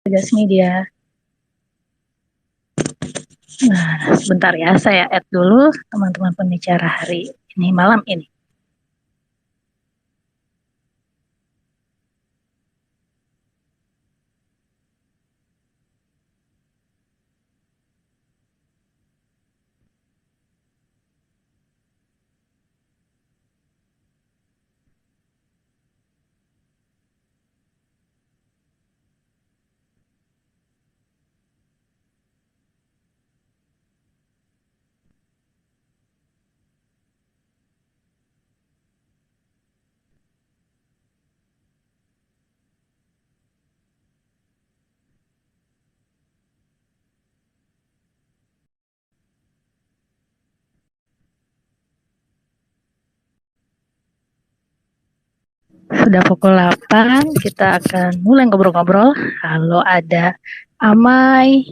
Gas Media. Nah, sebentar ya, saya add dulu teman-teman pembicara hari ini, malam ini. Sudah pukul 8, kita akan mulai ngobrol-ngobrol. Halo, ada Amai,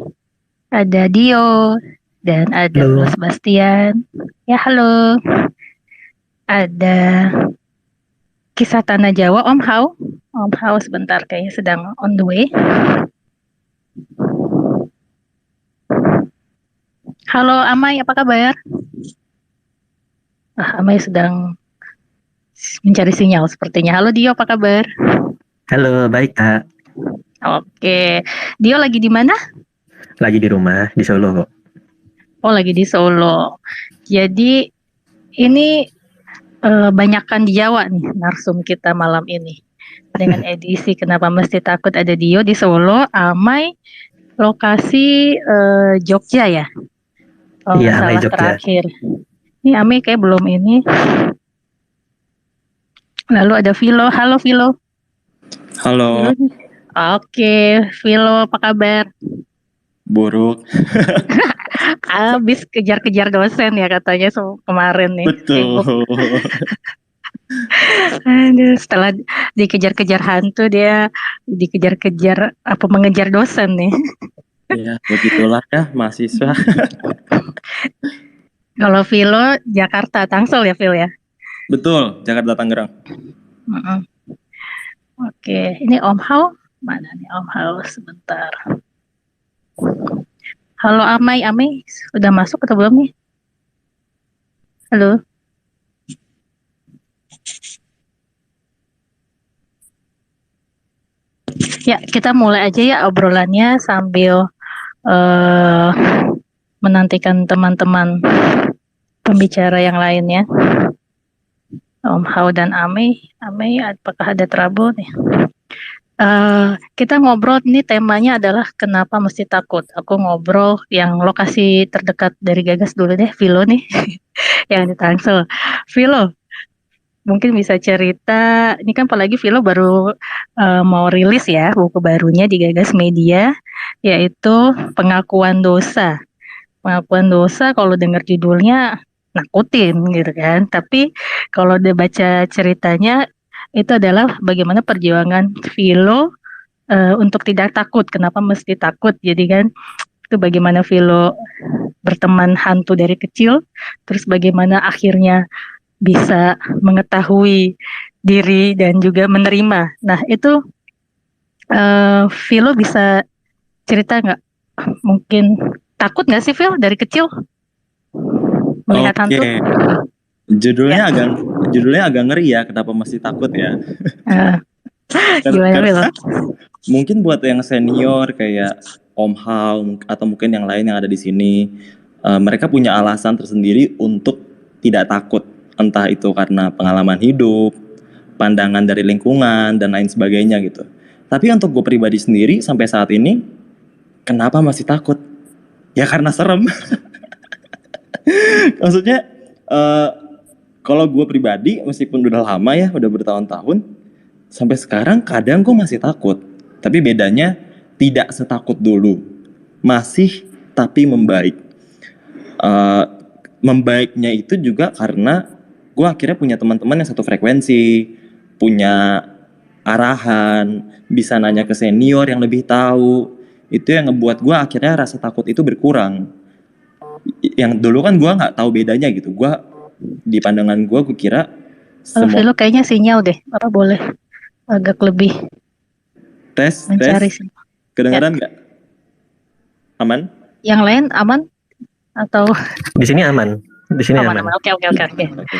ada Dio, dan ada Halo, Sebastian. Ya, halo. Ada Kisah Tanah Jawa, Om Hao. Om Hao sebentar, kayaknya sedang on the way. Halo Amai, apa kabar? Amai sedang mencari sinyal sepertinya. Halo Dio, apa kabar? halo, baik Kak. Oke, Dio lagi di mana? Lagi di rumah di Solo kok. Oh, lagi di Solo. Jadi ini banyakkan di Jawa nih narsum kita malam ini. Dengan edisi Kenapa Mesti Takut, ada Dio di Solo, Amai lokasi Jogja ya. Kalau Iya, nggak Amai salah Jogja. terakhir. Ini Amai kayak belum ini. Lalu ada Vilo. Halo Vilo. Vilo Halo, nih. Oke, Vilo apa kabar? buruk. Habis kejar-kejar dosen ya katanya kemarin nih, sibuk. Betul. Aduh, setelah dikejar-kejar hantu, dia dikejar-kejar apa, mengejar dosen nih. Ya, begitulah ya mahasiswa. Kalau Vilo Jakarta, Tangsel ya Vil ya. Betul, Jakarta Tangerang. Mm-mm. Oke, ini Om Hao. Mana nih Om Hao, sebentar. Halo Amai, Amai udah masuk atau belum nih? Halo. Ya, kita mulai aja ya obrolannya sambil eh menantikan teman-teman pembicara yang lainnya. Om Hao dan Amei. Amei, apakah ada trouble nih? Kita ngobrol, ini temanya adalah kenapa mesti takut. Aku ngobrol yang lokasi terdekat dari Gagas dulu deh, Vilo nih, yang di Tangsel. Vilo, mungkin bisa cerita, ini kan apalagi Vilo baru mau rilis ya buku barunya di Gagas Media, yaitu Pengakuan Dosa. Pengakuan dosa, kalau dengar judulnya nakutin gitu kan. Tapi kalau dia baca ceritanya, itu adalah bagaimana perjuangan Vilo untuk tidak takut. Kenapa mesti takut? Jadi kan itu bagaimana Vilo berteman hantu dari kecil, terus bagaimana akhirnya bisa mengetahui diri dan juga menerima. Nah itu Vilo bisa cerita nggak? Mungkin takut nggak sih Vil dari kecil melihat Oke, hantu? Ya, judulnya agak ngeri ya. Kenapa masih takut ya? eh, gimana Vil? Karena mungkin buat yang senior kayak Om Hao atau mungkin yang lain yang ada di sini, mereka punya alasan tersendiri untuk tidak takut. Entah itu karena pengalaman hidup, pandangan dari lingkungan dan lain sebagainya gitu. Tapi untuk gue pribadi sendiri sampai saat ini, kenapa masih takut? Ya karena serem. Maksudnya eh kalau gue pribadi meskipun udah lama ya, udah bertahun-tahun, sampai sekarang kadang gue masih takut. Tapi bedanya tidak setakut dulu. Masih tapi membaik. Eh Membaiknya itu juga karena gue akhirnya punya teman-teman yang satu frekuensi, punya arahan, bisa nanya ke senior yang lebih tahu. Itu yang ngebuat gue akhirnya rasa takut itu berkurang. Yang dulu kan gue nggak tahu bedanya gitu. Gue di pandangan gue kira Kalau semua Vilo kayaknya sinyal deh, Bapak boleh agak lebih tes mencari sinyal. Ya, Kedengeran nggak? Aman? yang lain aman atau Di sini aman. Di sini aman aman. aman? Oke oke oke oke. Oke.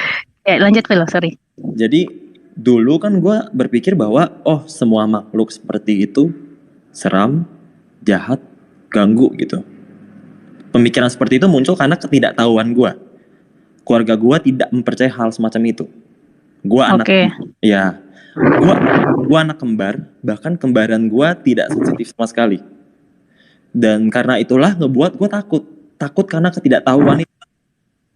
Ya lanjut Philo, sorry. Jadi dulu kan gue berpikir bahwa semua makhluk seperti itu seram, jahat, ganggu gitu. Pemikiran seperti itu muncul karena ketidaktahuan gue. Keluarga gue tidak mempercayai hal semacam itu. Gue anak, Oke. ya, gue anak kembar, bahkan kembaran gue tidak sensitif sama sekali. Dan karena itulah ngebuat gue takut karena ketidaktahuan itu.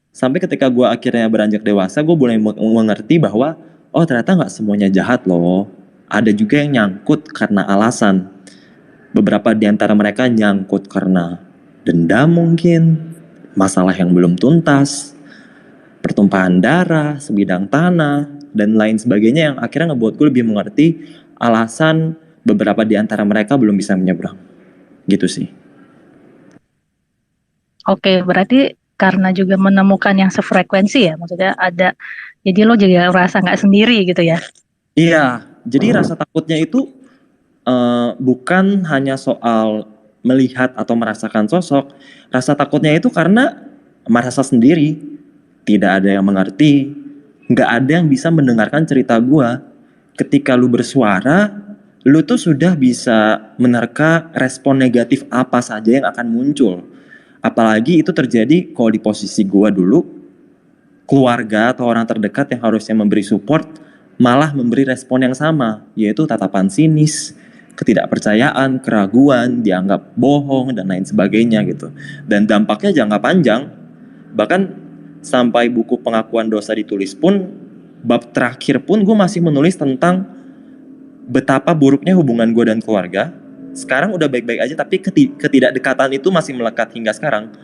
Sampai ketika gue akhirnya beranjak dewasa, gue mulai mengerti bahwa ternyata nggak semuanya jahat loh. Ada juga yang nyangkut karena alasan. Beberapa di antara mereka nyangkut karena dendam mungkin, masalah yang belum tuntas, pertumpahan darah, sebidang tanah, dan lain sebagainya yang akhirnya ngebuat gue lebih mengerti alasan beberapa di antara mereka belum bisa menyeberang. Gitu sih. Oke, berarti karena juga menemukan yang sefrekuensi ya, maksudnya ada, jadi lo juga merasa nggak sendiri gitu ya. Iya, jadi rasa takutnya itu bukan hanya soal melihat atau merasakan sosok. Rasa takutnya itu karena merasa sendiri, tidak ada yang mengerti, nggak ada yang bisa mendengarkan cerita gua. Ketika lu bersuara, lu tuh sudah bisa menerka respon negatif apa saja yang akan muncul. Apalagi itu terjadi kalau di posisi gua dulu, keluarga atau orang terdekat yang harusnya memberi support malah memberi respon yang sama, yaitu tatapan sinis, ketidakpercayaan, keraguan, dianggap bohong dan lain sebagainya gitu. Dan dampaknya jangka panjang, bahkan sampai buku pengakuan dosa ditulis pun, bab terakhir pun gue masih menulis tentang betapa buruknya hubungan gue dan keluarga. Sekarang udah baik-baik aja, tapi ketidakdekatan itu masih melekat hingga sekarang.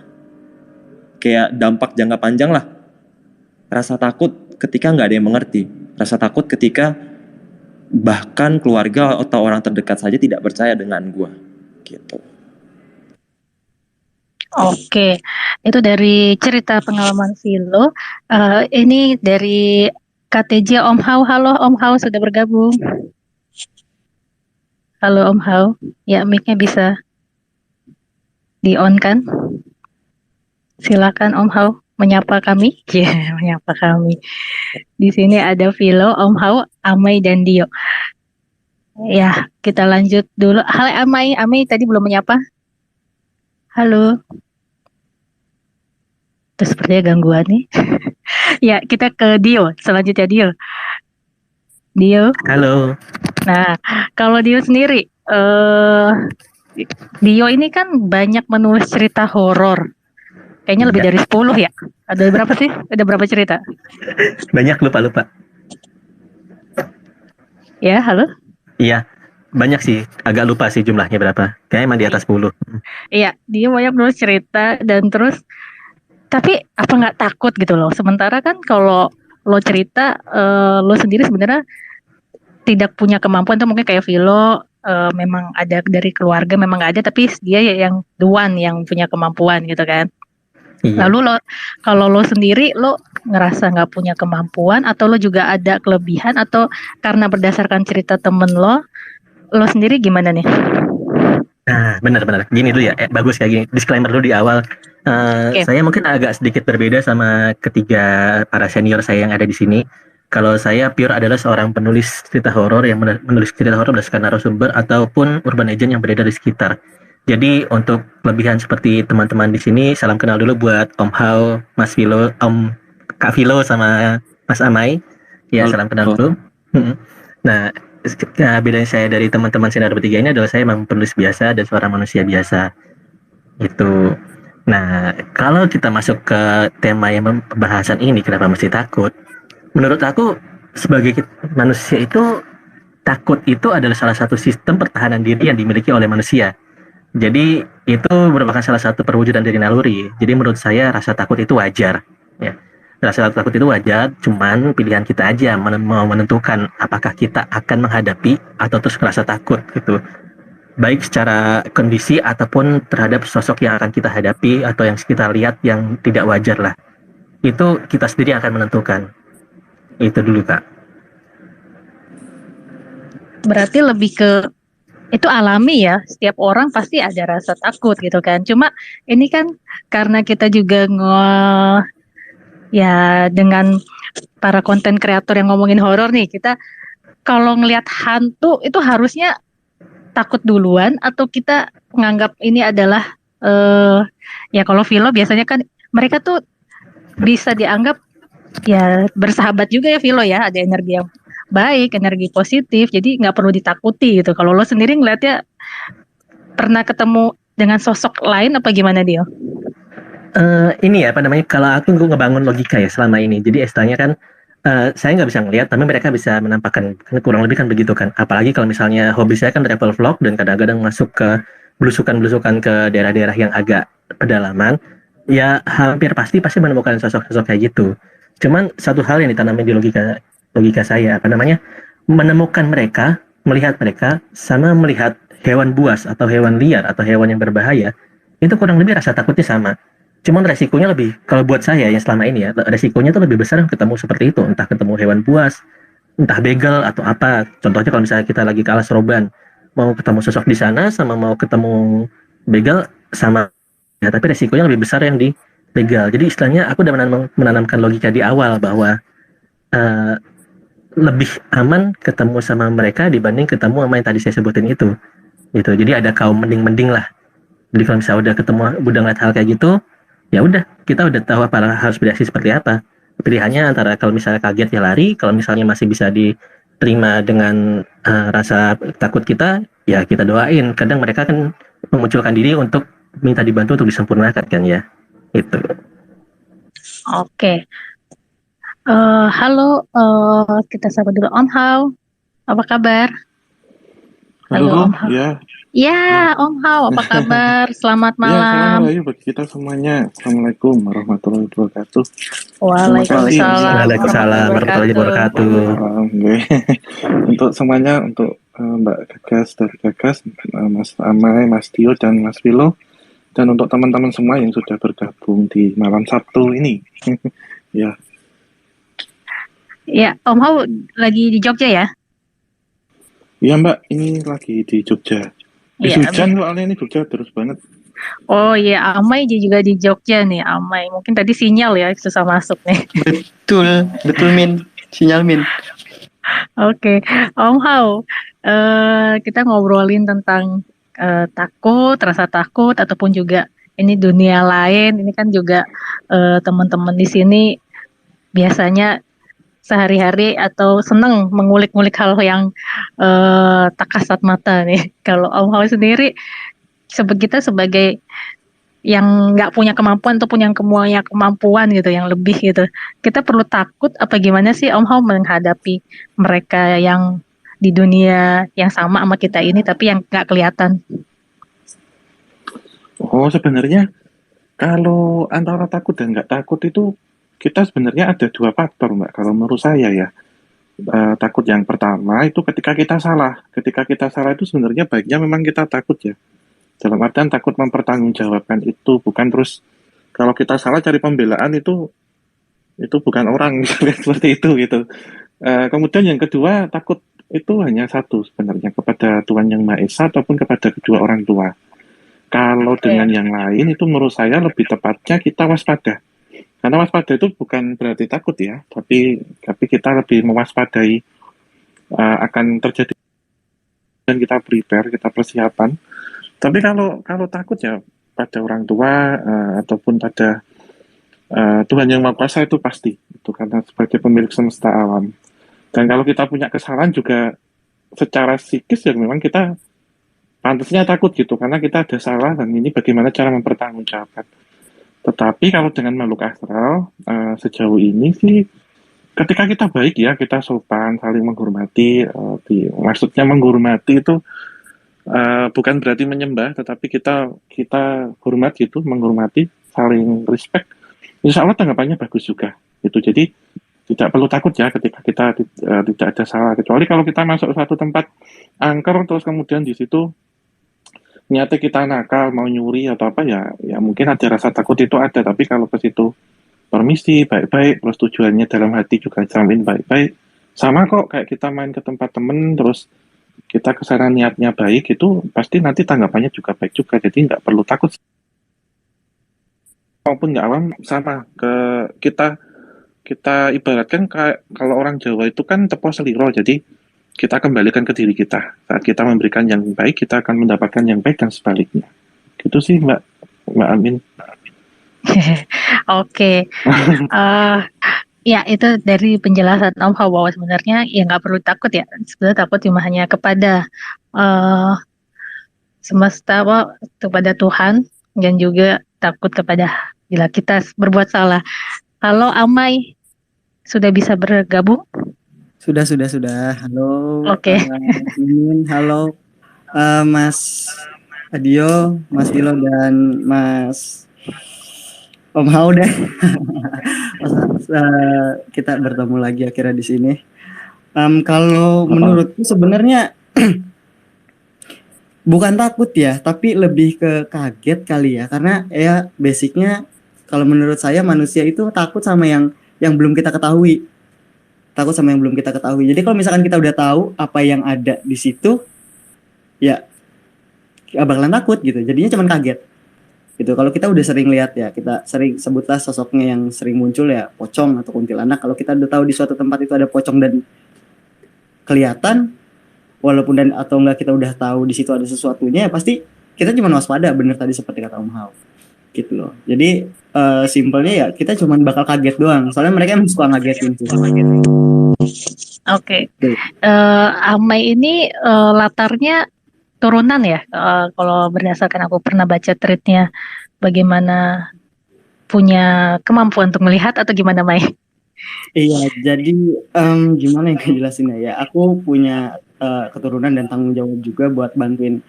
Kayak dampak jangka panjang lah. Rasa takut ketika nggak ada yang mengerti. Rasa takut ketika bahkan keluarga atau orang terdekat saja tidak percaya dengan gue. Gitu. Oke, itu dari cerita pengalaman Philo. Ini dari KTJ Om Hao. Halo Om Hao, sudah bergabung. Halo Om Hao, ya mic-nya bisa di-on kan? Silakan Om Hao menyapa kami. Ya, menyapa kami. Di sini ada Philo, Om Hao, Amai dan Dio. Ya, kita lanjut dulu. Halo Amai, Amai tadi belum menyapa. Halo. Terus sepertinya gangguan nih. Ya, kita ke Dio. Selanjutnya Dio. Dio. Halo. Nah, kalau Dio sendiri, Dio ini kan banyak menulis cerita horor. Kayaknya lebih dari 10 ya. Ada berapa sih? Ada berapa cerita? Banyak, lupa. Ya, halo? Iya, banyak sih. Agak lupa sih jumlahnya berapa. Kayaknya emang di atas 10. Iya, dia banyak menulis cerita dan terus, tapi apa nggak takut gitu loh. Sementara kan kalau lo cerita, lo sendiri sebenarnya tidak punya kemampuan tuh mungkin kayak Vilo, memang ada dari keluarga memang nggak ada, tapi dia yang the one yang punya kemampuan gitu kan. Iya. Lalu kalau lo sendiri lo ngerasa nggak punya kemampuan atau lo juga ada kelebihan atau karena berdasarkan cerita temen lo sendiri gimana nih? Nah, benar. Gini dulu ya, bagus kayak gini. Disclaimer dulu di awal. Oke. Saya mungkin agak sedikit berbeda sama ketiga para senior saya yang ada di sini. Kalau saya pure adalah seorang penulis cerita horor yang menulis cerita horor berdasarkan narasumber ataupun urban legend yang beredar di sekitar. Jadi untuk kelebihan seperti teman-teman di sini, salam kenal dulu buat Om Hao, Mas Vilo, Kak Vilo sama Mas Amai. Ya, salam kenal dulu. Nah, bedanya saya dari teman-teman senior bertiga ini adalah saya memang penulis biasa dan seorang manusia biasa. Itu. Nah, kalau kita masuk ke tema yang pembahasan ini, kenapa mesti takut? Menurut aku, sebagai manusia itu, takut itu adalah salah satu sistem pertahanan diri yang dimiliki oleh manusia. Jadi itu merupakan salah satu perwujudan dari naluri. Jadi menurut saya rasa takut itu wajar. Ya. Rasa takut itu wajar, cuman pilihan kita aja mau menentukan apakah kita akan menghadapi atau terus merasa takut gitu. Baik secara kondisi ataupun terhadap sosok yang akan kita hadapi atau yang kita lihat yang tidak wajar lah. Itu kita sendiri akan menentukan. Itu dulu Kak. Berarti lebih ke itu alami ya, setiap orang pasti ada rasa takut gitu kan. Cuma ini kan karena kita juga ya dengan para konten kreator yang ngomongin horor nih, kita kalau ngelihat hantu itu harusnya takut duluan atau kita menganggap ini adalah ya kalau Vilo biasanya kan mereka tuh bisa dianggap ya bersahabat juga ya Vilo ya, ada energi yang baik, energi positif, jadi nggak perlu ditakuti gitu. Kalau lo sendiri ngeliatnya pernah ketemu dengan sosok lain apa gimana dia? Ini ya apa namanya, kalau aku ngebangun logika ya selama ini, jadi istilahnya kan saya nggak bisa ngelihat tapi mereka bisa menampakkan, kan kurang lebih kan begitu kan. Apalagi kalau misalnya hobi saya kan travel vlog dan kadang-kadang masuk ke belusukan-belusukan ke daerah-daerah yang agak pedalaman, ya hampir pasti menemukan sosok-sosok kayak gitu. Cuman satu hal yang ditanamin di logika logika saya, apa namanya, menemukan mereka, melihat mereka sama melihat hewan buas atau hewan liar atau hewan yang berbahaya, itu kurang lebih rasa takutnya sama. Cuman resikonya lebih, kalau buat saya yang selama ini ya, resikonya tuh lebih besar ketemu seperti itu. Entah ketemu hewan buas, entah begal atau apa. Contohnya kalau misalnya kita lagi ke Alas Roban, mau ketemu sosok di sana sama mau ketemu begal sama. Ya, tapi resikonya lebih besar yang di begal. Jadi istilahnya aku udah menanamkan logika di awal bahwa eh, lebih aman ketemu sama mereka dibanding ketemu sama yang tadi saya sebutin itu. Gitu. Jadi ada kaum mending-mending lah. Jadi kalau misalnya udah ketemu, udah ngeliat hal kayak gitu, ya udah kita udah tahu apa harus bereaksi seperti apa. Pilihannya antara kalau misalnya kaget ya lari, kalau misalnya masih bisa diterima dengan rasa takut kita, ya kita doain. Kadang mereka kan memunculkan diri untuk minta dibantu untuk disempurnakan kan ya. Itu. Oke. Halo, kita sapa dulu Om Hao. Apa kabar? Halo, Halo Om Hao. ya. Ya, Om Hao, apa kabar? Selamat Ya, selamat malam. rayu bagi kita semuanya. Assalamualaikum warahmatullahi wabarakatuh. Waalaikumsalam Waalaikumsalam warahmatullahi wabarakatuh. Oke. Untuk semuanya, untuk Mbak Gagas dari Gagas, Mas Amai, Mas Tio, dan Mas Vilo, dan untuk teman-teman semua yang sudah bergabung di malam Sabtu ini. Ya, Ya, Om Hao lagi di Jogja ya? iya Mbak, ini lagi di Jogja. Iya. Hujan soalnya ini Jogja terus banget. Oh iya, Amai juga di Jogja nih, Amai. Mungkin tadi sinyal ya susah masuk nih. Betul Min, sinyal Min. Oke, Om Hao, kita ngobrolin tentang takut, rasa takut, ataupun juga ini dunia lain. Ini kan juga teman-teman di sini biasanya sehari-hari atau senang mengulik-ngulik hal yang tak kasat mata nih. Kalau Om Hao sendiri, kita sebagai yang nggak punya kemampuan ataupun yang punya kemampuan gitu, yang lebih gitu, kita perlu takut apa gimana sih Om Hao menghadapi mereka yang di dunia yang sama kita ini tapi yang nggak kelihatan? Oh, sebenarnya kalau antara takut dan nggak takut itu kita sebenarnya ada dua faktor, Mbak. Kalau menurut saya ya, takut yang pertama itu ketika kita salah. Ketika kita salah itu sebenarnya baiknya memang kita takut ya. Dalam artian takut mempertanggungjawabkan itu, bukan terus kalau kita salah cari pembelaan itu bukan orang seperti itu gitu. Kemudian yang kedua, takut itu hanya satu sebenarnya, kepada Tuhan Yang Maha Esa ataupun kepada kedua orang tua. Kalau dengan yang lain itu menurut saya lebih tepatnya kita waspada. Karena waspada itu bukan berarti takut ya, tapi kita lebih mewaspadai akan terjadi dan kita prepare, kita persiapan. Tapi kalau takut ya pada orang tua ataupun pada Tuhan Yang Maha Kuasa itu pasti, itu karena sebagai pemilik semesta alam. Dan kalau kita punya kesalahan juga secara psikis ya memang kita pantasnya takut gitu, karena kita ada salah dan ini bagaimana cara mempertanggungjawabkan. Tetapi kalau dengan makhluk astral, sejauh ini sih, ketika kita baik ya, kita sopan, saling menghormati, maksudnya menghormati itu bukan berarti menyembah, tetapi kita hormat gitu, menghormati, saling respect, insya Allah tanggapannya bagus juga. Gitu. Jadi tidak perlu takut ya ketika kita tidak ada salah, kecuali kalau kita masuk suatu tempat angker terus kemudian di situ nyata kita nakal mau nyuri atau apa ya mungkin ada rasa takut itu ada, tapi kalau ke situ permisi baik-baik terus tujuannya dalam hati juga jamin baik-baik, sama kok kayak kita main ke tempat temen terus kita kesana niatnya baik, itu pasti nanti tanggapannya juga baik juga. Jadi nggak perlu takut. Maupun nggak awam sama ke kita kita ibaratkan kayak kalau orang Jawa itu kan tepo seliro. Jadi kita kembalikan ke diri kita. Saat kita memberikan yang baik, kita akan mendapatkan yang baik dan sebaliknya. Gitu sih Mbak Amin. Oke. Eh, ya itu dari penjelasan Om Hao bahwa sebenarnya ya nggak perlu takut ya. Sebenarnya takut cuma hanya kepada eh, semesta, kepada Tuhan, dan juga takut kepada bila kita berbuat salah. Halo Amai, sudah bisa bergabung? Sudah. Halo, Oke. Mimin. Halo, Mas Adio, Mas Vilo, dan Mas Om Hao deh. Kita bertemu lagi akhirnya di sini. Kalau menurutku sebenarnya bukan takut ya, tapi lebih ke kaget kali ya. Karena ya basicnya kalau menurut saya manusia itu takut sama yang belum kita ketahui. Jadi kalau misalkan kita udah tahu apa yang ada di situ, ya gak bakalan takut gitu. Jadinya cuman kaget. Gitu. Kalau kita udah sering lihat ya, kita sering sebutlah sosoknya yang sering muncul ya, pocong atau kuntilanak. Kalau kita udah tahu di suatu tempat itu ada pocong dan kelihatan, walaupun dan atau enggak kita udah tahu di situ ada sesuatunya, ya pasti kita cuma waspada, bener tadi seperti kata Om Hao. Gitu loh. Jadi simpelnya ya kita cuma bakal kaget doang. Soalnya mereka emang suka ngagetin sih. Oke. Amai ini latarnya turunan ya. Kalau berdasarkan aku pernah baca tweetnya, bagaimana punya kemampuan untuk melihat atau gimana, Mai? Iya, jadi gimana yang jelasinnya ya? Aku punya keturunan dan tanggung jawab juga buat bantuin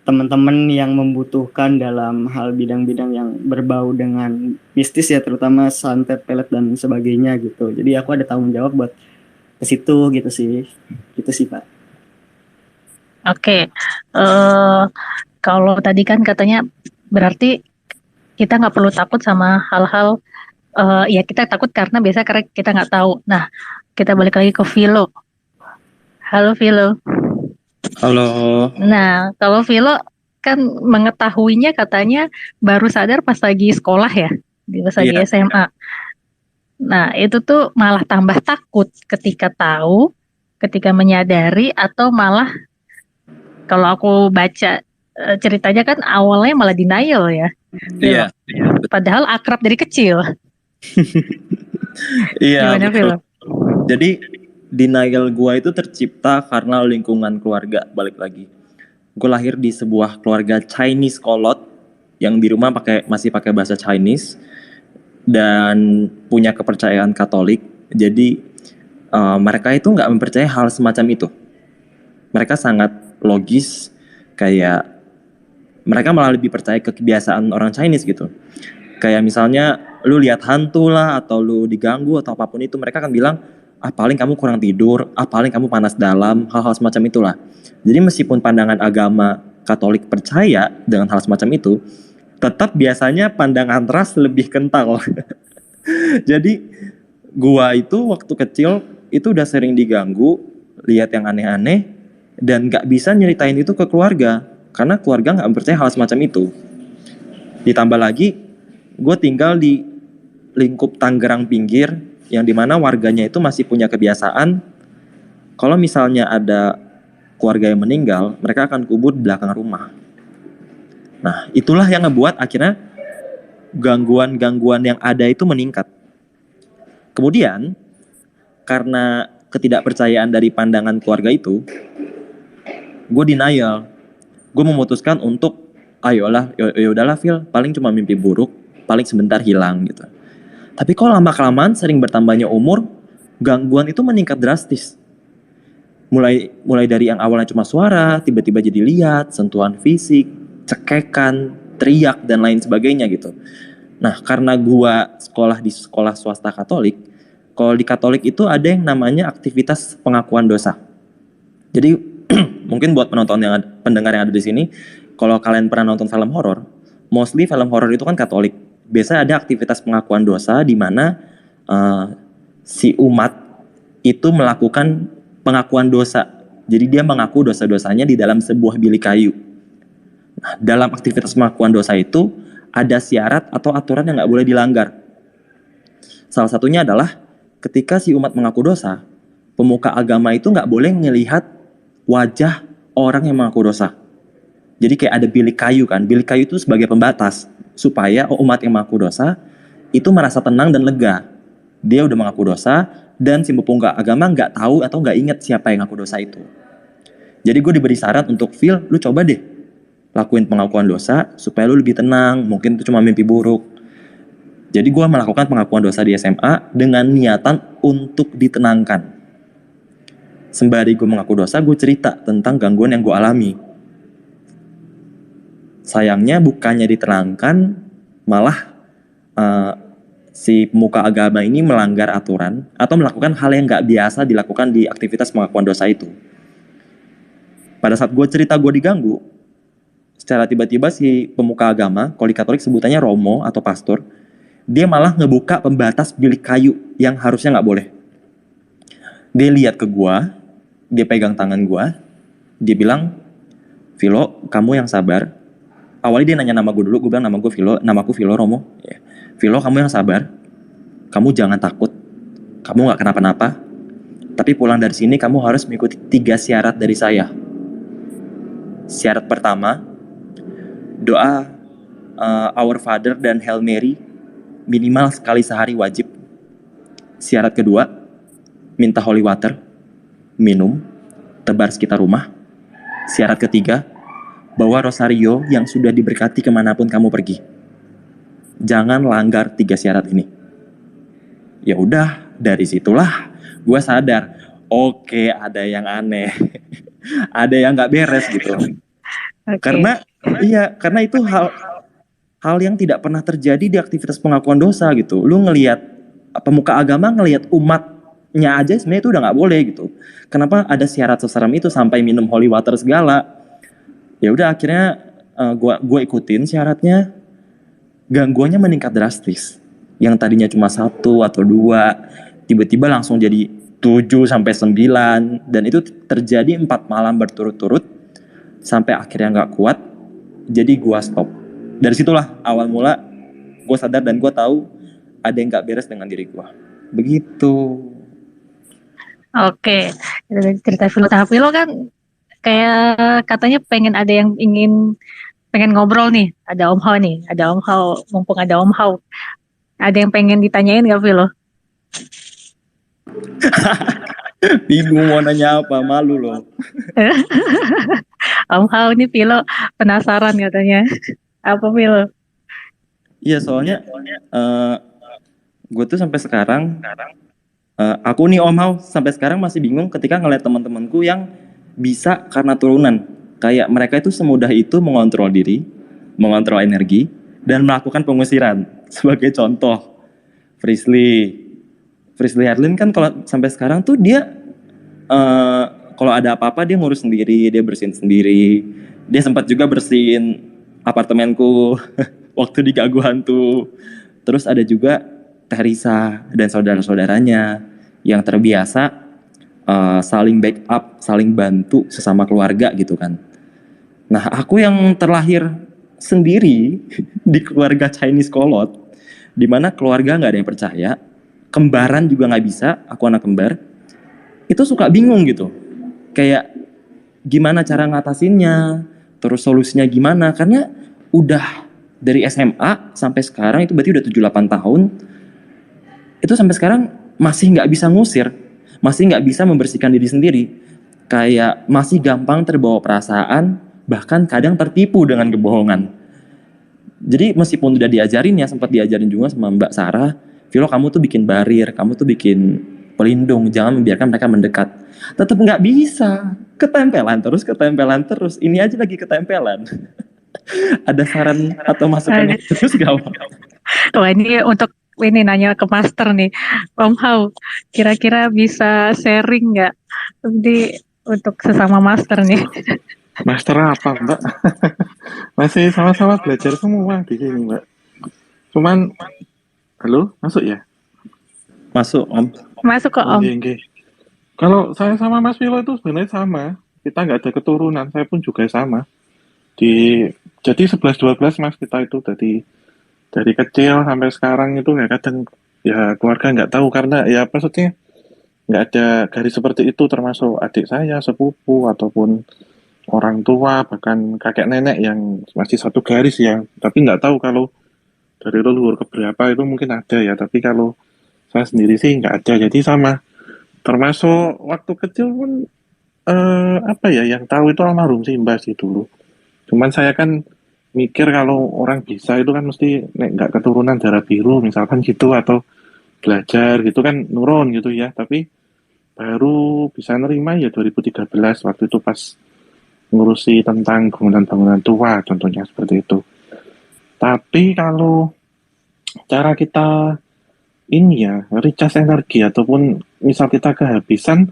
teman-teman yang membutuhkan dalam hal bidang-bidang yang berbau dengan mistis ya, terutama santet, pelet dan sebagainya gitu. Jadi aku ada tanggung jawab buat ke situ gitu sih Pak. Oke. Kalau tadi kan katanya berarti kita nggak perlu takut sama hal-hal, ya kita takut karena kita nggak tahu. Nah, kita balik lagi ke Vilo. Halo Vilo. Halo. Nah, kalau Vilo kan mengetahuinya katanya baru sadar pas lagi sekolah ya, pas lagi Iya. SMA. Nah, itu tuh malah tambah takut ketika tahu, ketika menyadari, atau malah kalau aku baca ceritanya kan awalnya malah denial ya. Iya. Padahal akrab dari kecil. Iya, Gimana betul. Vilo? Jadi denial gua itu tercipta karena lingkungan keluarga. Balik lagi, gue lahir di sebuah keluarga Chinese kolot yang di rumah masih pakai bahasa Chinese dan punya kepercayaan Katolik. Jadi mereka itu nggak mempercayai hal semacam itu. Mereka sangat logis, kayak mereka malah lebih percaya ke kebiasaan orang Chinese gitu. Kayak misalnya lu lihat hantu lah, atau lu diganggu atau apapun itu, mereka akan bilang, paling kamu kurang tidur, paling kamu panas dalam, hal-hal semacam itulah. Jadi meskipun pandangan agama Katolik percaya dengan hal semacam itu, tetap biasanya pandangan ras lebih kental. Jadi gua itu waktu kecil itu udah sering diganggu, lihat yang aneh-aneh, dan gak bisa nyeritain itu ke keluarga, karena keluarga gak percaya hal semacam itu. Ditambah lagi, gue tinggal di lingkup Tangerang pinggir, yang dimana warganya itu masih punya kebiasaan, kalau misalnya ada keluarga yang meninggal, mereka akan kubur di belakang rumah. Nah, itulah yang ngebuat akhirnya gangguan-gangguan yang ada itu meningkat. Kemudian, karena ketidakpercayaan dari pandangan keluarga itu, gue denial. Gue memutuskan untuk, ayolah, yaudahlah Phil, paling cuma mimpi buruk, paling sebentar hilang gitu. Tapi kok lama-kelamaan sering bertambahnya umur, gangguan itu meningkat drastis. Mulai dari yang awalnya cuma suara, tiba-tiba jadi lihat, sentuhan fisik, cekekan, teriak, dan lain sebagainya gitu. Nah, karena gua sekolah di sekolah swasta Katolik, kalau di Katolik itu ada yang namanya aktivitas pengakuan dosa. Jadi mungkin buat pendengar yang ada di sini, kalau kalian pernah nonton film horor, mostly film horor itu kan Katolik. Biasanya ada aktivitas pengakuan dosa di mana si umat itu melakukan pengakuan dosa Jadi dia mengaku dosa-dosanya di dalam sebuah bilik kayu. Nah, dalam aktivitas pengakuan dosa itu ada syarat atau aturan yang nggak boleh dilanggar. Salah satunya adalah ketika si umat mengaku dosa, pemuka agama itu nggak boleh melihat wajah orang yang mengaku dosa. Jadi kayak ada bilik kayu kan. Bilik kayu itu sebagai pembatas supaya umat yang mengaku dosa itu merasa tenang dan lega. Dia udah mengaku dosa dan si pemuka agama nggak tahu atau nggak ingat siapa yang ngaku dosa itu. Jadi gue diberi syarat untuk Phil, lu coba deh lakuin pengakuan dosa supaya lu lebih tenang. Mungkin itu cuma mimpi buruk. Jadi gue melakukan pengakuan dosa di SMA dengan niatan untuk ditenangkan. Sembari gue mengaku dosa, gue cerita tentang gangguan yang gue alami. Sayangnya bukannya diterangkan, malah si pemuka agama ini melanggar aturan atau melakukan hal yang gak biasa dilakukan di aktivitas pengakuan dosa itu. Pada saat gue cerita gue diganggu, secara tiba-tiba si pemuka agama, kalau di Katolik sebutannya romo atau pastor, dia malah ngebuka pembatas bilik kayu yang harusnya gak boleh. Dia lihat ke gue, dia pegang tangan gue, dia bilang, Vilo, kamu yang sabar. Awalnya dia nanya nama gue dulu, gue bilang namaku Vilo Romo. Vilo, kamu yang sabar, kamu jangan takut, kamu gak kenapa-napa, tapi pulang dari sini kamu harus mengikuti 3 syarat dari saya. Syarat pertama, doa Our Father dan Hail Mary minimal sekali sehari wajib. Syarat kedua, minta holy water, minum, tebar sekitar rumah. Syarat ketiga, bawa rosario yang sudah diberkati kemanapun kamu pergi. Jangan langgar 3 syarat ini. Ya udah, dari situlah gue sadar, oke, ada yang aneh, ada yang nggak beres gitu. Karena itu hal yang tidak pernah terjadi di aktivitas pengakuan dosa gitu. Lu ngelihat pemuka agama ngelihat umatnya aja sebenarnya itu udah nggak boleh gitu. Kenapa ada syarat seseram itu sampai minum holy water segala? Ya udah akhirnya gue ikutin syaratnya, gangguannya meningkat drastis. Yang tadinya cuma 1 atau 2, tiba-tiba langsung jadi 7 sampai 9, dan itu terjadi 4 malam berturut-turut sampai akhirnya nggak kuat. Jadi gue stop. Dari situlah awal mula gue sadar dan gue tahu ada yang nggak beres dengan diri gue. Begitu. Oke, dari cerita Philo kan kayak katanya pengen ngobrol nih, ada Om Hao, mumpung ada Om Hao, ada yang pengen ditanyain nggak Philo? Bingung mau nanya apa, malu loh. Om Hao ini Philo penasaran katanya, apa Philo? Iya soalnya gue tuh sampai sekarang, aku nih Om Hao sampai sekarang masih bingung ketika ngeliat teman-temanku yang bisa karena turunan. Kayak mereka itu semudah itu mengontrol diri, mengontrol energi, dan melakukan pengusiran. Sebagai contoh, Frisley Herlin kan kalau sampai sekarang tuh dia kalau ada apa-apa dia ngurus sendiri, dia bersihin sendiri. Dia sempat juga bersihin apartemenku waktu diganggu hantu. Terus ada juga Teresa dan saudara-saudaranya yang terbiasa saling backup, saling bantu sesama keluarga gitu kan. Nah, aku yang terlahir sendiri di keluarga Chinese kolot, di mana keluarga nggak ada yang percaya, kembaran juga nggak bisa, aku anak kembar, itu suka bingung gitu. Kayak gimana cara ngatasinnya, terus solusinya gimana, karena udah dari SMA sampai sekarang itu berarti udah 7-8 tahun, itu sampai sekarang masih nggak bisa ngusir, masih nggak bisa membersihkan diri sendiri, kayak masih gampang terbawa perasaan, bahkan kadang tertipu dengan kebohongan. Jadi meskipun udah diajarin ya, sempat diajarin juga sama Mbak Sarah, Vilo kamu tuh bikin barir, kamu tuh bikin pelindung, jangan membiarkan mereka mendekat. Tetap nggak bisa, ketempelan terus, ini aja lagi ketempelan. Ada saran atau masukan terus gak? Wah, ini untuk nanya ke Master nih, Om Hao, kira-kira bisa sharing nggak untuk sesama Master nih? Master apa Mbak? Masih sama-sama belajar semua di sini Mbak. Cuman, halo, masuk ya? Masuk Om. Masuk kok Om. Okay. Kalau saya sama Mas Vilo itu sebenarnya sama. Kita nggak ada keturunan, saya pun juga sama. Di jadi 11-12 Mas kita itu dari kecil sampai sekarang itu ya kadang ya keluarga nggak tahu karena ya maksudnya nggak ada garis seperti itu termasuk adik saya, sepupu ataupun orang tua bahkan kakek nenek yang masih satu garis ya. Tapi nggak tahu kalau dari leluhur keberapa itu mungkin ada ya. Tapi kalau saya sendiri sih nggak ada. Jadi sama termasuk waktu kecil pun apa ya yang tahu itu almarhum Simba sih dulu. Cuman saya kan mikir kalau orang bisa itu kan mesti nek nggak keturunan darah biru misalkan gitu atau belajar gitu kan nurun gitu ya. Tapi baru bisa nerima ya 2013 waktu itu pas ngurusi tentang bangunan-bangunan tua contohnya seperti itu. Tapi kalau cara kita ini ya recharge energi ataupun misal kita kehabisan,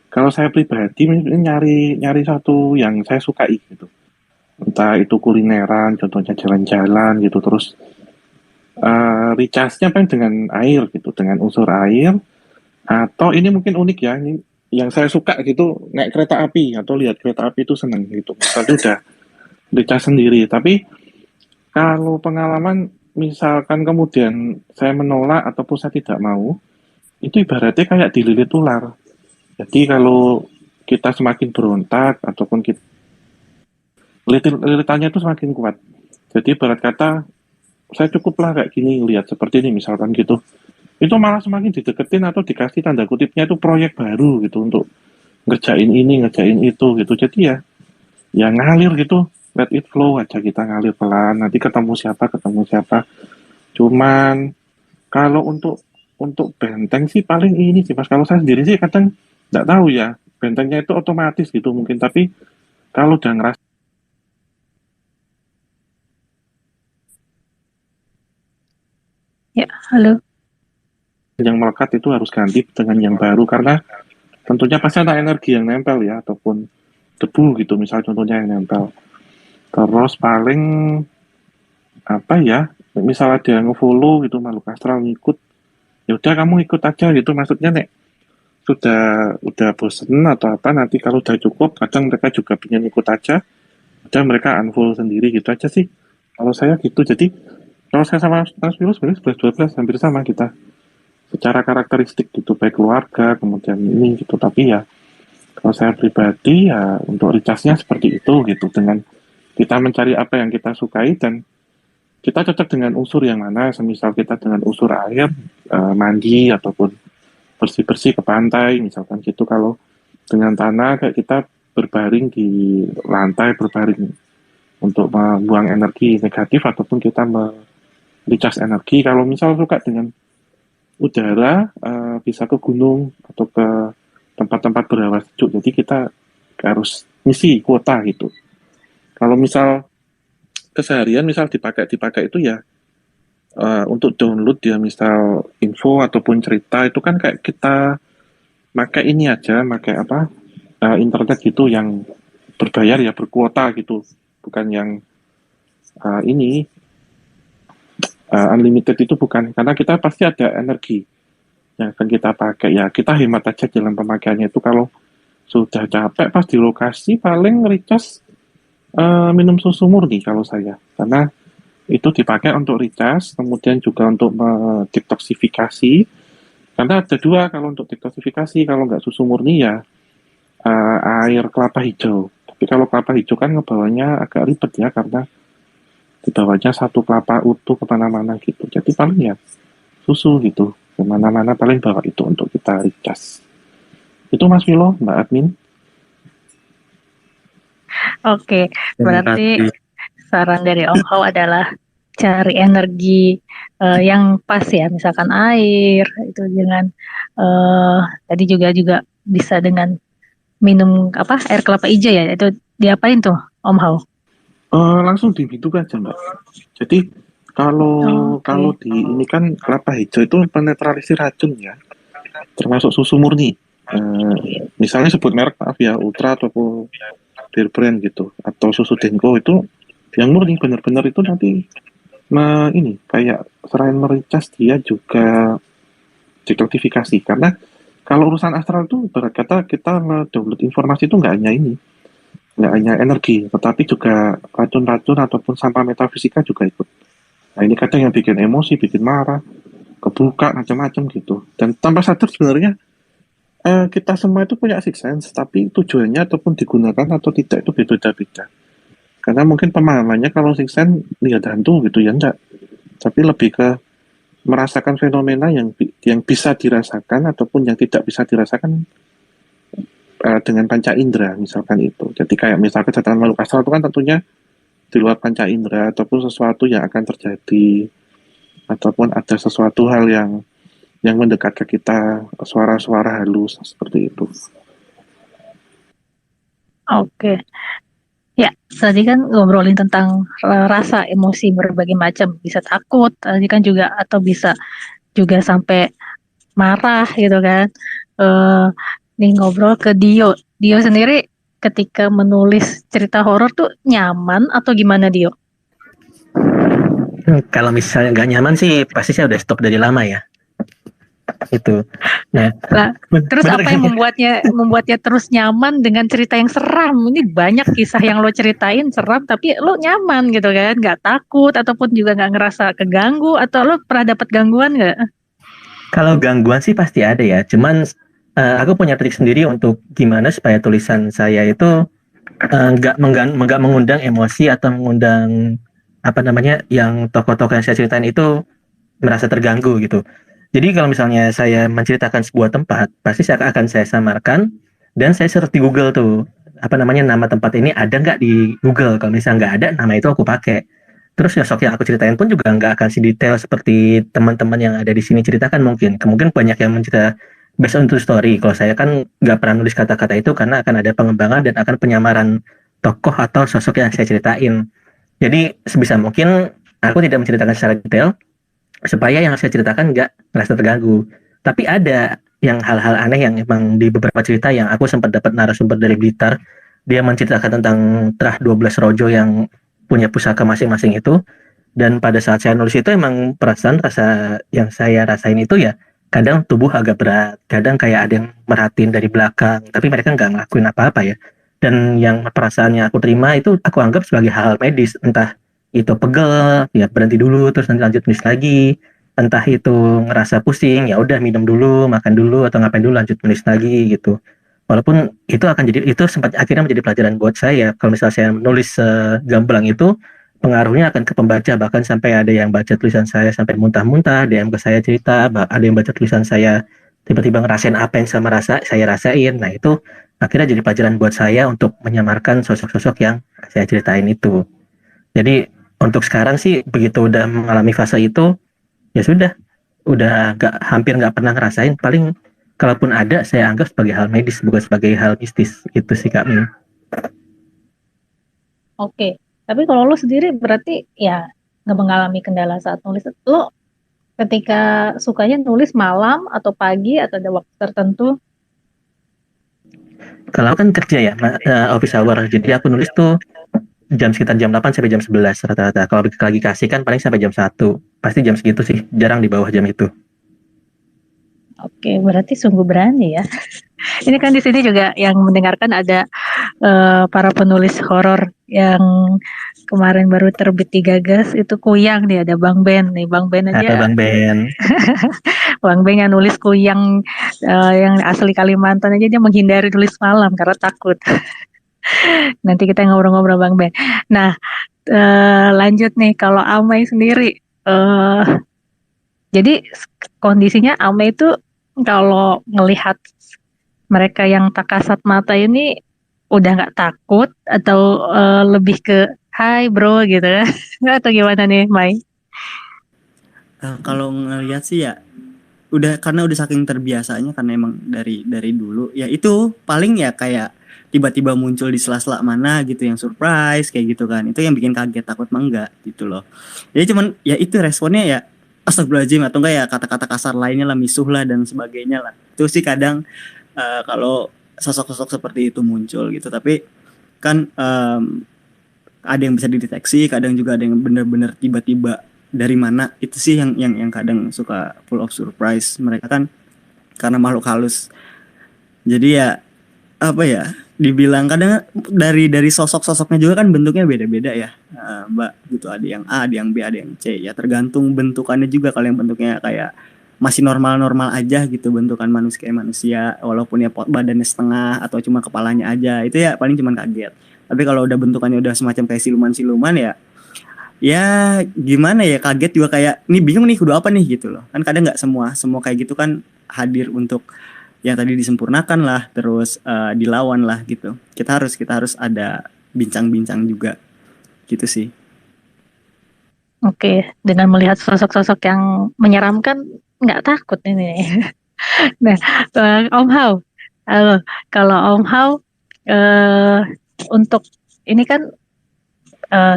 kalau saya pribadi nyari nyari satu yang saya sukai gitu, entah itu kulineran contohnya jalan-jalan gitu terus recharge-nya apa dengan air gitu dengan unsur air atau ini mungkin unik ya ini yang saya suka gitu naik kereta api atau lihat kereta api itu seneng gitu misalnya udah recharge sendiri tapi kalau pengalaman misalkan kemudian saya menolak ataupun saya tidak mau itu ibaratnya kayak dililit ular. Jadi kalau kita semakin berontak ataupun kita lilitannya itu semakin kuat. Jadi ibarat kata saya cukuplah kayak gini lihat seperti ini misalkan gitu. Itu malah semakin dideketin atau dikasih tanda kutipnya itu proyek baru gitu untuk ngerjain ini, ngerjain itu gitu. Jadi ya ngalir gitu. Let it flow aja kita ngalir pelan. Nanti ketemu siapa. Cuman kalau untuk benteng sih paling ini sih Mas. Kalau saya sendiri sih kadang nggak tahu ya. Bentengnya itu otomatis gitu mungkin. Tapi kalau udah ngerasa Ya, halo. yang melekat itu harus ganti dengan yang baru karena tentunya pasti ada energi yang nempel ya ataupun debu gitu misal contohnya yang nempel. Terus paling apa ya? Misal ada yang nge-follow gitu makhluk astral ngikut, ya udah kamu ikut aja gitu maksudnya nek udah bosen atau apa nanti kalau udah cukup kadang mereka juga pengen ikut aja udah mereka unfollow sendiri gitu aja sih kalau saya gitu jadi kalau saya sama Mas Virus sebenarnya 11-12 hampir sama kita secara karakteristik gitu baik keluarga kemudian ini gitu tapi ya kalau saya pribadi ya untuk recharge-nya seperti itu gitu dengan kita mencari apa yang kita sukai dan kita cocok dengan unsur yang mana semisal kita dengan unsur air mandi ataupun bersih-bersih ke pantai misalkan gitu kalau dengan tanah kayak kita berbaring di lantai berbaring untuk membuang energi negatif ataupun kita recharge energi kalau misal suka dengan udara bisa ke gunung atau ke tempat-tempat berhawa sejuk jadi kita harus ngisi kuota gitu kalau misal keseharian misal dipakai itu ya untuk download ya misal info ataupun cerita itu kan kayak kita pakai ini aja pakai apa internet gitu yang berbayar ya berkuota gitu bukan yang ini unlimited itu bukan karena kita pasti ada energi yang akan kita pakai ya kita hemat aja dalam pemakaiannya itu kalau sudah capek pas di lokasi paling recharge minum susu murni kalau saya karena itu dipakai untuk recharge kemudian juga untuk detoksifikasi karena ada dua kalau untuk detoksifikasi kalau nggak susu murni ya air kelapa hijau tapi kalau kelapa hijau kan ngebawanya agak ribet ya karena dibawanya satu kelapa utuh kemana-mana gitu jadi paling ya susu gitu kemana-mana paling bawa itu untuk kita recharge itu Mas Vilo Mbak Admin. Oke, Terima berarti kasih. saran dari Om Hao adalah cari energi yang pas ya, misalkan air itu dengan tadi juga bisa dengan minum apa air kelapa hijau ya, itu diapain tuh Om Hao? Langsung diminum aja Mbak. Jadi kalau Oke. kalau di ini kan kelapa hijau itu penetralisir racun ya, termasuk susu murni. Misalnya sebut merek maaf ya, Ultra ataupun Bear Brand gitu, atau susu Denko itu yang murni benar-benar itu nanti ini kayak selain mericas dia juga detoksifikasi karena Kalau urusan astral tuh ibarat kata kita download informasi itu nggak hanya energi, tetapi juga racun-racun ataupun sampah metafisika juga ikut. Nah ini kadang yang bikin emosi, bikin marah, kebuka macam-macam gitu. Dan tanpa sadar sebenarnya kita semua itu punya six sense, tapi tujuannya ataupun digunakan atau tidak itu beda-beda. Karena mungkin pemahamannya kalau six sense lihat hantu gitu ya enggak, tapi lebih ke merasakan fenomena yang bisa dirasakan ataupun yang tidak bisa dirasakan dengan panca indera misalkan itu. Jadi kayak misalkan kedatangan makhluk astral itu kan tentunya di luar panca indera ataupun sesuatu yang akan terjadi ataupun ada sesuatu hal yang mendekat ke kita, suara-suara halus seperti itu. Oke. Ya, tadi kan ngobrolin tentang rasa emosi berbagai macam, bisa takut, tadi kan juga atau bisa juga sampai marah gitu kan. Eh nih ngobrol ke Dio. Dio sendiri ketika menulis cerita horor tuh nyaman atau gimana Dio? Kalau misalnya nggak nyaman sih pasti saya udah stop dari lama ya. Itu. Nah, Lah, terus bener apa kan? yang membuatnya terus nyaman dengan cerita yang seram? Ini banyak kisah yang lo ceritain seram, tapi lo nyaman gitu kan, nggak takut ataupun juga nggak ngerasa keganggu atau lo pernah dapat gangguan nggak? Kalau gangguan sih pasti ada ya. Cuman aku punya trik sendiri untuk gimana supaya tulisan saya itu nggak mengundang emosi atau mengundang apa namanya yang tokoh-tokoh yang saya ceritain itu merasa terganggu gitu. Jadi kalau misalnya saya menceritakan sebuah tempat, pasti akan saya samarkan dan saya search di Google tuh apa namanya nama tempat ini ada nggak di Google. Kalau misalnya nggak ada, nama itu aku pakai. Terus sosok yang aku ceritain pun juga nggak akan sedetail seperti teman-teman yang ada di sini ceritakan mungkin. Kemungkinan banyak yang mencerita based on true story. Kalau saya kan nggak pernah nulis kata-kata itu karena akan ada pengembangan dan akan penyamaran tokoh atau sosok yang saya ceritain. Jadi sebisa mungkin aku tidak menceritakan secara detail supaya yang saya ceritakan nggak merasa terganggu. Tapi ada yang hal-hal aneh yang emang di beberapa cerita yang aku sempat dapat narasumber dari Blitar, dia menceritakan tentang Trah 12 Rojo yang punya pusaka masing-masing itu. Dan pada saat saya nulis itu emang perasaan rasa yang saya rasain itu ya kadang tubuh agak berat, kadang kayak ada yang merhatiin dari belakang, tapi mereka nggak ngelakuin apa-apa ya. Dan yang perasaannya aku terima itu aku anggap sebagai hal medis, entah itu pegel, ya berhenti dulu terus nanti lanjut nulis lagi. Entah itu ngerasa pusing, ya udah minum dulu, makan dulu atau ngapain dulu lanjut nulis lagi gitu. Walaupun itu sempat akhirnya menjadi pelajaran buat saya. Kalau misalnya saya nulis gamblang itu pengaruhnya akan ke pembaca, bahkan sampai ada yang baca tulisan saya sampai muntah-muntah, DM ke saya cerita, ada yang baca tulisan saya tiba-tiba ngerasain apa yang saya rasain. Nah itu akhirnya jadi pelajaran buat saya untuk menyamarkan sosok-sosok yang saya ceritain itu. Jadi untuk sekarang sih begitu udah mengalami fase itu, ya sudah, udah hampir nggak pernah ngerasain. Paling kalaupun ada, saya anggap sebagai hal medis, bukan sebagai hal mistis. Itu sih Kak Min. Oke, tapi kalau lo sendiri berarti ya nggak mengalami kendala saat nulis. Lo ketika sukanya nulis malam atau pagi atau ada waktu tertentu? Kalau kan kerja ya, office hour, jadi aku nulis tuh sekitar jam 8 sampai jam 11 rata-rata. Kalau lagi kasih kan paling sampai jam 1. Pasti jam segitu sih, jarang di bawah jam itu. Oke, berarti sungguh berani ya. Ini kan di sini juga yang mendengarkan ada para penulis horor yang kemarin baru terbit di Gagas itu Kuyang nih, ada Bang Ben nih, Bang Ben Ada aja, Bang Ben. Bang Ben yang nulis Kuyang yang asli Kalimantan aja dia menghindari tulis malam karena takut. Nanti kita ngobrol-ngobrol Bang Ben. Nah, lanjut nih kalau Amai sendiri, jadi kondisinya Amai itu kalau ngelihat mereka yang tak kasat mata ini udah nggak takut atau lebih ke Hai bro gitu ya atau gimana nih Mai? Kalau ngelihat sih ya karena udah saking terbiasanya karena emang dari dulu ya itu paling ya kayak tiba-tiba muncul di sela-sela mana gitu yang surprise kayak gitu kan, itu yang bikin kaget, takut mah enggak gitu loh. Jadi cuman ya itu responnya ya astagfirullahaladzim atau enggak ya kata-kata kasar lainnya lah, misuh lah dan sebagainya lah. Itu sih kadang kalau sosok-sosok seperti itu muncul gitu, tapi kan ada yang bisa dideteksi, kadang juga ada yang benar-benar tiba-tiba dari mana, itu sih yang kadang suka full of surprise. Mereka kan karena makhluk halus. Jadi ya apa ya, dibilang kadang dari sosok-sosoknya juga kan bentuknya beda-beda ya, Mbak, gitu. Ada yang A, ada yang B, ada yang C, ya tergantung bentukannya juga. Kalau yang bentuknya kayak masih normal-normal aja gitu, bentukan manusia kayak manusia, walaupun ya badannya setengah atau cuma kepalanya aja, itu ya paling cuman kaget. Tapi kalau udah bentukannya udah semacam kayak siluman-siluman, ya gimana ya, kaget juga, kayak ini bingung nih kudu apa nih gitu loh. Kan kadang nggak semua kayak gitu kan hadir untuk yang tadi disempurnakan lah, terus dilawan lah gitu. Kita harus ada bincang-bincang juga gitu sih. Oke, dengan melihat sosok-sosok yang menyeramkan, nggak takut ini. Nah, Om Hao, halo. Kalau Om Hao, eh, untuk ini kan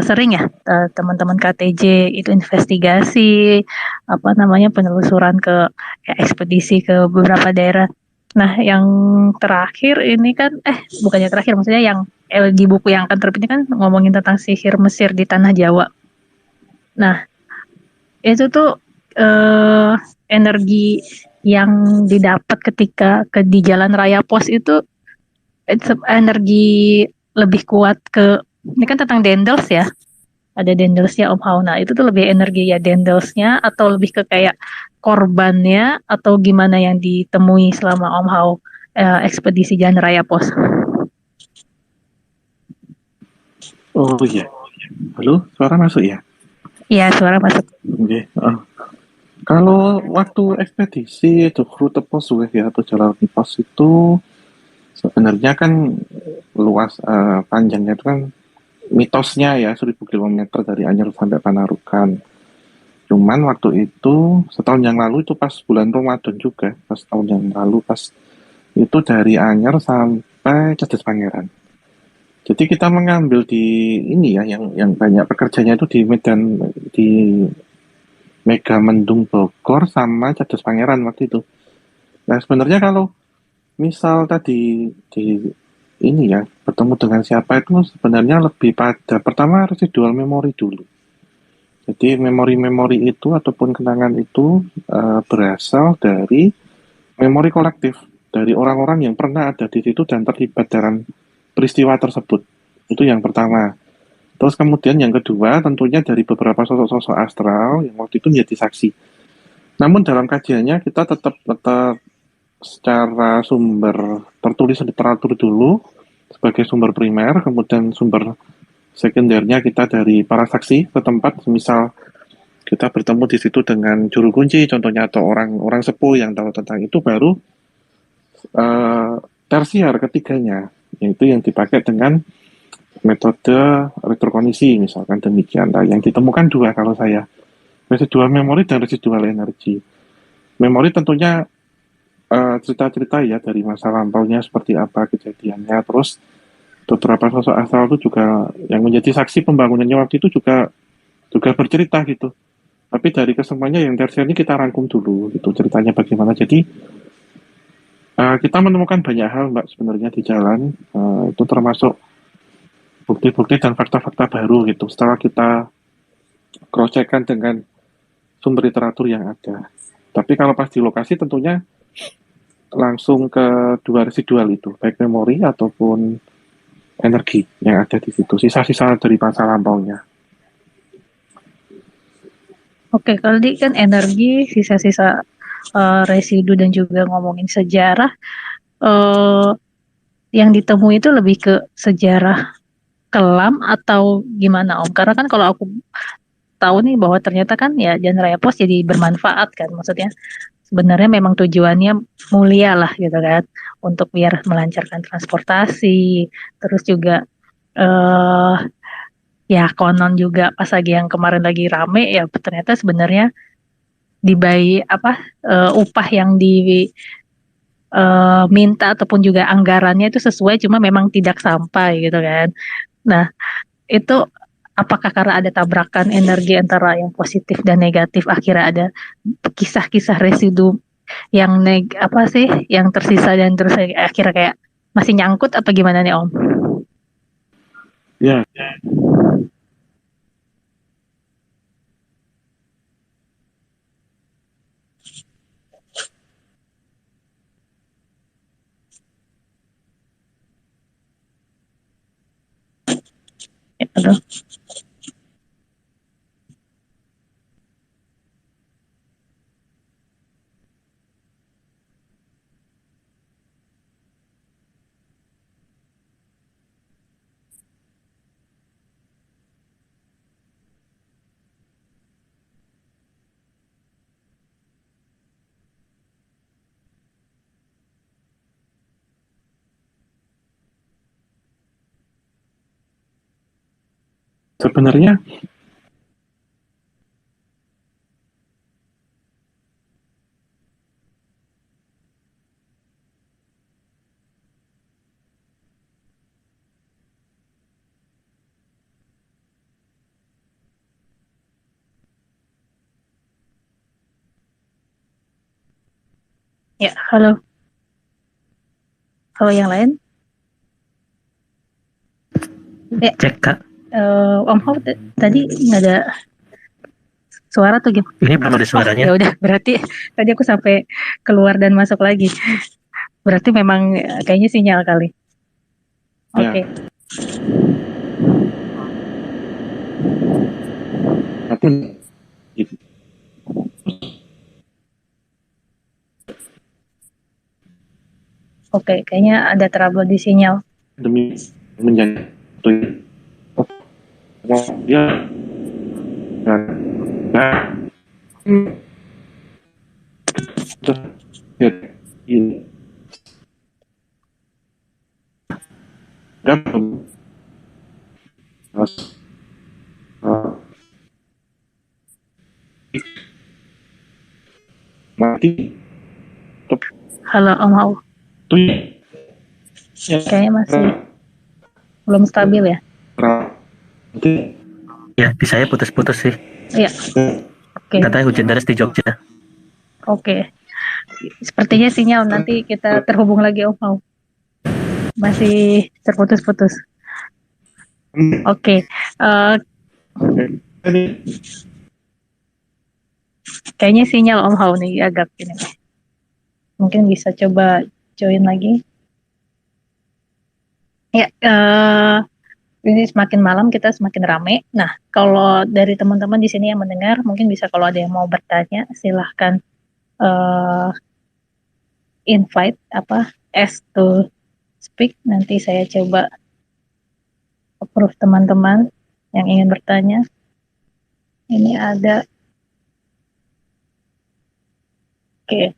sering ya teman-teman KTJ itu investigasi, apa namanya, penelusuran ke ya, ekspedisi ke beberapa daerah. Nah, yang terakhir ini kan, bukannya terakhir, maksudnya yang di buku yang akan terbit ini kan ngomongin tentang sihir Mesir di tanah Jawa. Nah, itu tuh energi yang didapat ketika di Jalan Raya Pos itu energi lebih kuat ke, ini kan tentang Dendels ya, ada Dendelsnya Om Hao. Nah, itu tuh lebih energi ya Dendelsnya atau lebih ke kayak korbannya atau gimana yang ditemui selama Om Hao ekspedisi Jalan Raya Pos? Oh iya. Halo, suara masuk ya? Iya, suara masuk. Oke. Kalau waktu ekspedisi itu rute pos ya atau jalan pos itu sebenarnya kan luas, panjangnya itu kan mitosnya ya 1000 kilometer dari Anyer sampai Panarukan. Cuman waktu itu setahun yang lalu itu pas bulan Ramadan juga, pas tahun yang lalu pas itu dari Anyer sampai Cedes Pangeran. Jadi kita mengambil di ini ya, yang banyak pekerjanya itu di Medan, di Megamendung Bogor sama Cedes Pangeran waktu itu. Nah sebenarnya kalau misal tadi di ini ya bertemu dengan siapa itu sebenarnya lebih pada pertama residual memori dulu. Jadi memori-memori itu ataupun kenangan itu berasal dari memori kolektif dari orang-orang yang pernah ada di situ dan terlibat dalam peristiwa tersebut. Itu yang pertama. Terus kemudian yang kedua tentunya dari beberapa sosok-sosok astral yang waktu itu menjadi saksi. Namun dalam kajiannya kita tetap secara sumber tertulis literatur dulu sebagai sumber primer, kemudian sumber sekundernya kita dari para saksi setempat, misal kita bertemu di situ dengan juru kunci contohnya atau orang-orang sepuh yang tahu tentang itu, baru tersier ketiganya, yaitu yang dipakai dengan metode retrokondisi misalkan demikian. Nah, yang ditemukan dua kalau saya, residual memori dan residual energi. Memori tentunya cerita-cerita ya dari masa lampaunya seperti apa kejadiannya, terus beberapa sosok astral itu juga yang menjadi saksi pembangunannya waktu itu juga bercerita gitu. Tapi dari kesemuanya yang tersier ini kita rangkum dulu gitu ceritanya bagaimana. Jadi kita menemukan banyak hal Mbak sebenarnya di jalan, itu termasuk bukti-bukti dan fakta-fakta baru gitu setelah kita cross-check-kan dengan sumber literatur yang ada. Tapi kalau pas di lokasi tentunya langsung ke dua residual itu, baik memori ataupun energi yang ada di situ, sisa-sisa dari masa lampaunya. Oke, kalau di kan energi, sisa-sisa residu dan juga ngomongin sejarah, yang ditemui itu lebih ke sejarah kelam atau gimana Om? Karena kan kalau aku tahu nih bahwa ternyata kan ya Jalan Raya Pos jadi bermanfaat kan, maksudnya sebenarnya memang tujuannya mulia lah gitu kan, untuk biar melancarkan transportasi, terus juga ya konon juga pas lagi yang kemarin lagi rame ya ternyata sebenarnya dibayar upah yang minta ataupun juga anggarannya itu sesuai, cuma memang tidak sampai gitu kan. Nah, itu apakah karena ada tabrakan energi antara yang positif dan negatif, akhirnya ada kisah-kisah residu yang yang tersisa dan terus akhirnya kayak masih nyangkut apa gimana nih Om? Ya, Aduh. Sebenarnya Ya, halo. Halo yang lain? Ya, Cek Kak, Om Hao tadi nggak ada suara tuh gimana? ini belum ada Oh, suaranya. ya udah, berarti tadi aku sampai keluar dan masuk lagi. Berarti memang kayaknya sinyal kali. ya, Oke. nanti gitu. Oke, kayaknya ada trouble di sinyal. Demi menjadi dia nah, ya, ini dan harus mati Halo Om Hao, tuh kayaknya masih belum stabil ya. nanti Ya, di saya putus-putus sih. Iya, oke. Katanya hujan deras di Jogja. Oke. Sepertinya sinyal, nanti kita terhubung lagi Om Hao. Masih terputus-putus. Oke. Kayaknya sinyal Om Hao nih agak ini. Mungkin bisa coba join lagi. Ya, ini semakin malam kita semakin rame. Nah, kalau dari teman-teman di sini yang mendengar, mungkin bisa kalau ada yang mau bertanya, silahkan invite ask to speak. Nanti saya coba approve teman-teman yang ingin bertanya. Ini ada. Oke.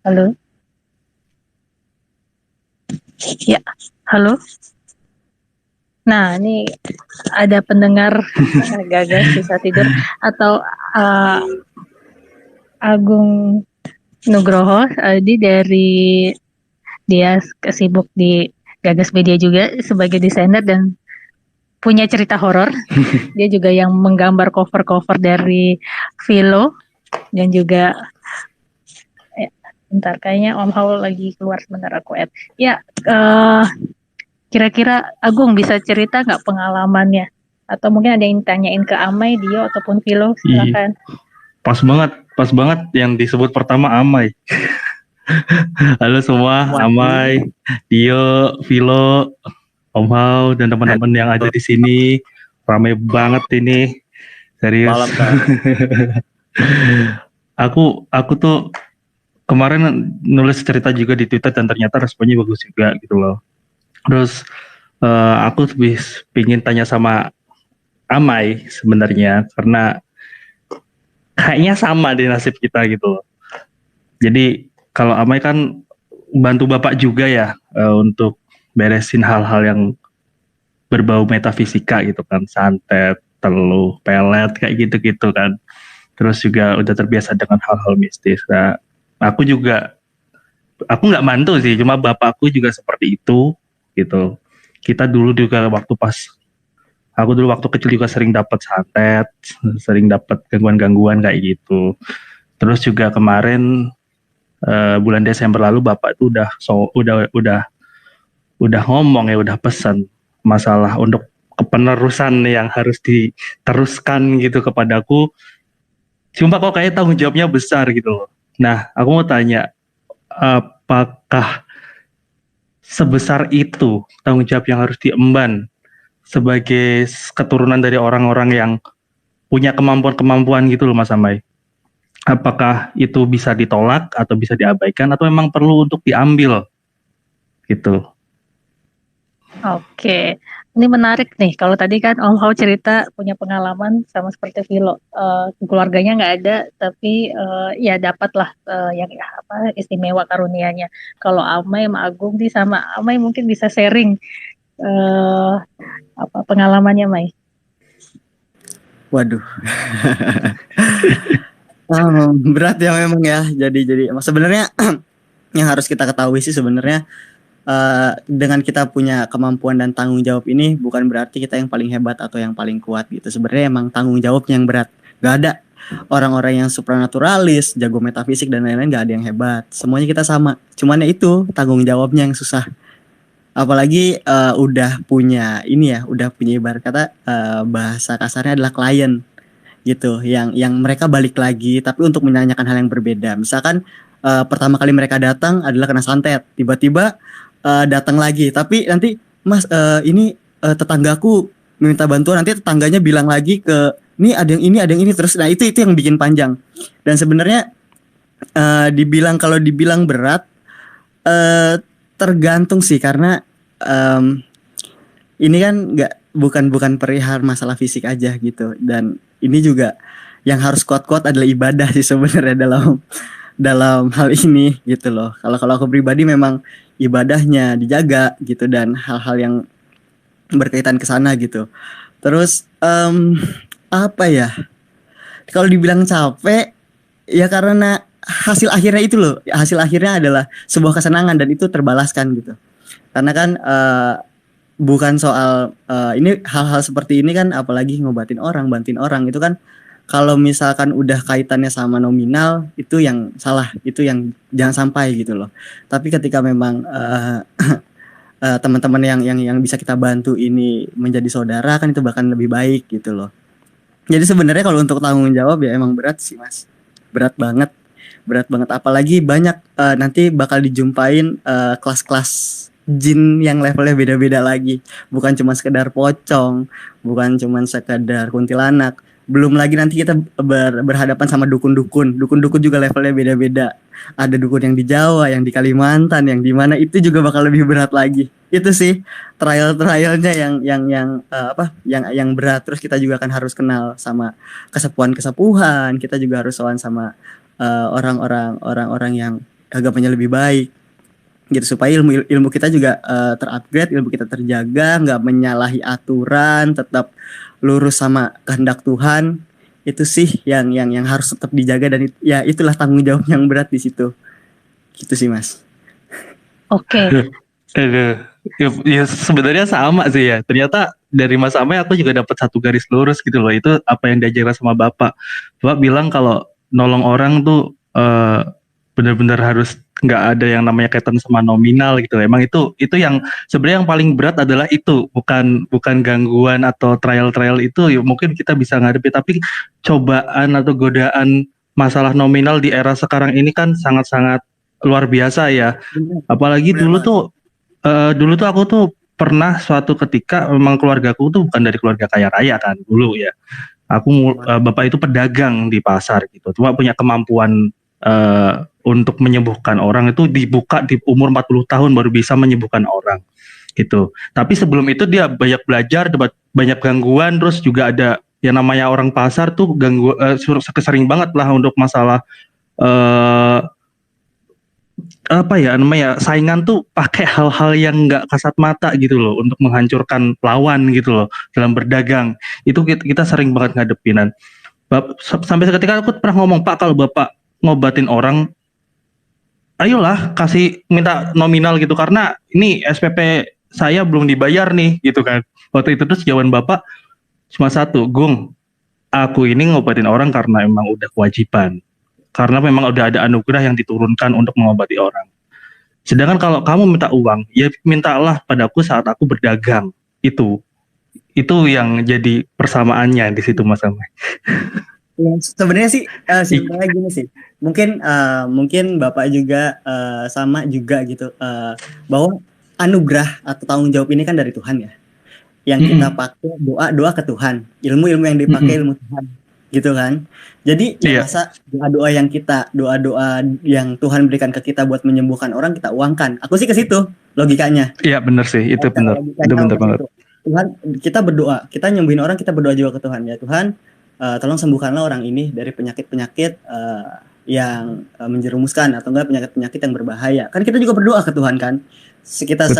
Halo. Ya, halo. Nah, ini ada pendengar gagas bisa tidur atau Agung Nugroho dari dia sibuk di Gagas Media juga sebagai desainer dan punya cerita horor. Dia juga yang menggambar cover-cover dari Vilo dan juga bentar kayaknya Om Hao lagi keluar sebentar aku add. Ya, kira-kira Agung bisa cerita nggak pengalamannya? Atau mungkin ada yang tanyain ke Amai, Dio, ataupun Vilo, silakan. Pas banget yang disebut pertama Amai. Halo semua, Amai, Dio, Vilo, Om Hao, dan teman-teman yang ada di sini. Ramai banget ini, serius. Malam Kak. Aku tuh kemarin nulis cerita juga di Twitter dan ternyata responnya bagus juga gitu loh. Terus aku lebih pingin tanya sama Amai sebenarnya karena kayaknya sama deh nasib kita gitu loh. Jadi kalau Amai kan bantu Bapak juga ya untuk beresin hal-hal yang berbau metafisika gitu kan, santet, teluh, pelet kayak gitu-gitu kan. Terus juga udah terbiasa dengan hal-hal mistis. Nah, aku nggak bantu sih, cuma bapakku juga seperti itu gitu. Kita dulu juga aku dulu waktu kecil juga sering dapat santet, sering dapat gangguan-gangguan kayak gitu. Terus juga kemarin bulan Desember lalu bapak tuh udah ngomong ya, udah pesan masalah untuk kepenerusan yang harus diteruskan gitu kepadaku. Sumpah kok kayak tanggung jawabnya besar gitu loh. Nah, aku mau tanya, apakah sebesar itu tanggung jawab yang harus diemban sebagai keturunan dari orang-orang yang punya kemampuan-kemampuan gitu loh Mas Amai. Apakah itu bisa ditolak atau bisa diabaikan atau memang perlu untuk diambil gitu. Oke, ini menarik nih. Kalau tadi kan Om Hao cerita punya pengalaman sama seperti Vilo, keluarganya nggak ada, tapi ya dapatlah yang apa istimewa karunianya. Kalau Amai sama Agung sih sama Amai mungkin bisa sharing apa pengalamannya Mai. Waduh. Berat ya memang ya. Jadi sebenarnya yang harus kita ketahui sih sebenarnya dengan kita punya kemampuan dan tanggung jawab ini bukan berarti kita yang paling hebat atau yang paling kuat gitu. Sebenarnya emang tanggung jawabnya yang berat. Gak ada orang-orang yang supranaturalis, jago metafisik dan lain-lain, gak ada yang hebat. Semuanya kita sama. Cuman ya itu tanggung jawabnya yang susah. Apalagi udah punya ini ya, udah punya ibarat kata bahasa kasarnya adalah klien gitu, yang mereka balik lagi tapi untuk menanyakan hal yang berbeda. Misalkan pertama kali mereka datang adalah kena santet, tiba-tiba datang lagi, tapi nanti Mas ini tetanggaku minta bantuan, nanti tetangganya bilang lagi ke ini ada yang ini terus. Nah itu yang bikin panjang. Dan sebenarnya kalau dibilang berat tergantung sih, karena ini kan bukan perihal masalah fisik aja gitu. Dan ini juga yang harus kuat-kuat adalah ibadah sih sebenarnya dalam hal ini gitu loh. Kalau aku pribadi memang ibadahnya dijaga gitu dan hal-hal yang berkaitan ke sana gitu. Terus apa ya? Kalau dibilang capek ya karena hasil akhirnya itu loh. Hasil akhirnya adalah sebuah kesenangan dan itu terbalaskan gitu. Karena kan bukan soal ini hal-hal seperti ini kan, apalagi ngobatin orang, bantuin orang itu kan, kalau misalkan udah kaitannya sama nominal itu yang salah, itu yang jangan sampai gitu loh. Tapi ketika memang teman-teman yang bisa kita bantu ini menjadi saudara kan, itu bahkan lebih baik gitu loh. Jadi sebenarnya kalau untuk tanggung jawab ya emang berat sih Mas, berat banget apalagi banyak nanti bakal dijumpain kelas-kelas jin yang levelnya beda-beda lagi, bukan cuma sekedar pocong, bukan cuma sekedar kuntilanak, belum lagi nanti kita berhadapan sama dukun-dukun juga levelnya beda-beda. Ada dukun yang di Jawa, yang di Kalimantan, yang di mana, itu juga bakal lebih berat lagi. Itu sih trialnya yang berat. Terus kita juga akan harus kenal sama kesepuhan, kita juga harus sowan sama orang-orang yang agamanya lebih baik gitu, supaya ilmu kita juga terupgrade, ilmu kita terjaga, nggak menyalahi aturan, tetap lurus sama kehendak Tuhan. Itu sih yang harus tetap dijaga, dan ya itulah tanggung jawab yang berat di situ. Gitu sih Mas. Oke. Ya sebenarnya sama sih ya. Ternyata dari Mas Amai aku juga dapat satu garis lurus gitu loh. Itu apa yang diajarkan sama Bapak. Bapak bilang kalau nolong orang tuh benar-benar harus nggak ada yang namanya kaitan sama nominal gitu. Emang itu yang sebenarnya yang paling berat adalah itu, bukan gangguan atau trial itu ya mungkin kita bisa ngadepi, tapi cobaan atau godaan masalah nominal di era sekarang ini kan sangat-sangat luar biasa ya. Apalagi dulu tuh aku tuh pernah suatu ketika, memang keluargaku tuh bukan dari keluarga kaya raya kan dulu ya. Aku bapak itu pedagang di pasar gitu, cuma punya kemampuan untuk menyembuhkan orang itu dibuka di umur 40 tahun baru bisa menyembuhkan orang gitu. Tapi sebelum itu dia banyak belajar, banyak gangguan, terus juga ada yang namanya orang pasar tuh sering banget lah untuk masalah apa ya namanya, saingan tuh pakai hal-hal yang nggak kasat mata gitu loh untuk menghancurkan lawan gitu loh dalam berdagang. Itu kita sering banget ngadepinan. Sampai seketika aku pernah ngomong, Pak, kalau Bapak ngobatin orang, ayolah kasih minta nominal gitu, karena ini SPP saya belum dibayar nih gitu kan. Waktu itu terus jawaban Bapak cuma satu, Gung, aku ini ngobatin orang karena emang udah kewajiban, karena memang udah ada anugerah yang diturunkan untuk mengobati orang. Sedangkan kalau kamu minta uang, ya mintalah padaku saat aku berdagang. Itu yang jadi persamaannya di situ Mas Amai. Ya, sebenarnya sih simpelnya gini sih. Mungkin Bapak juga sama juga gitu, bahwa anugerah atau tanggung jawab ini kan dari Tuhan ya. yang kita pakai doa ke Tuhan, ilmu yang dipakai ilmu Tuhan, gitu kan. Jadi ya masa doa yang Tuhan berikan ke kita buat menyembuhkan orang kita uangkan. Aku sih ke situ logikanya. Iya benar sih, itu benar. Itu benar banget. Tuhan, kita berdoa, kita nyembuhin orang, kita berdoa juga ke Tuhan, ya Tuhan, tolong sembuhkanlah orang ini dari penyakit-penyakit yang menjerumuskan atau enggak penyakit-penyakit yang berbahaya. Kan kita juga berdoa ke Tuhan kan. Kita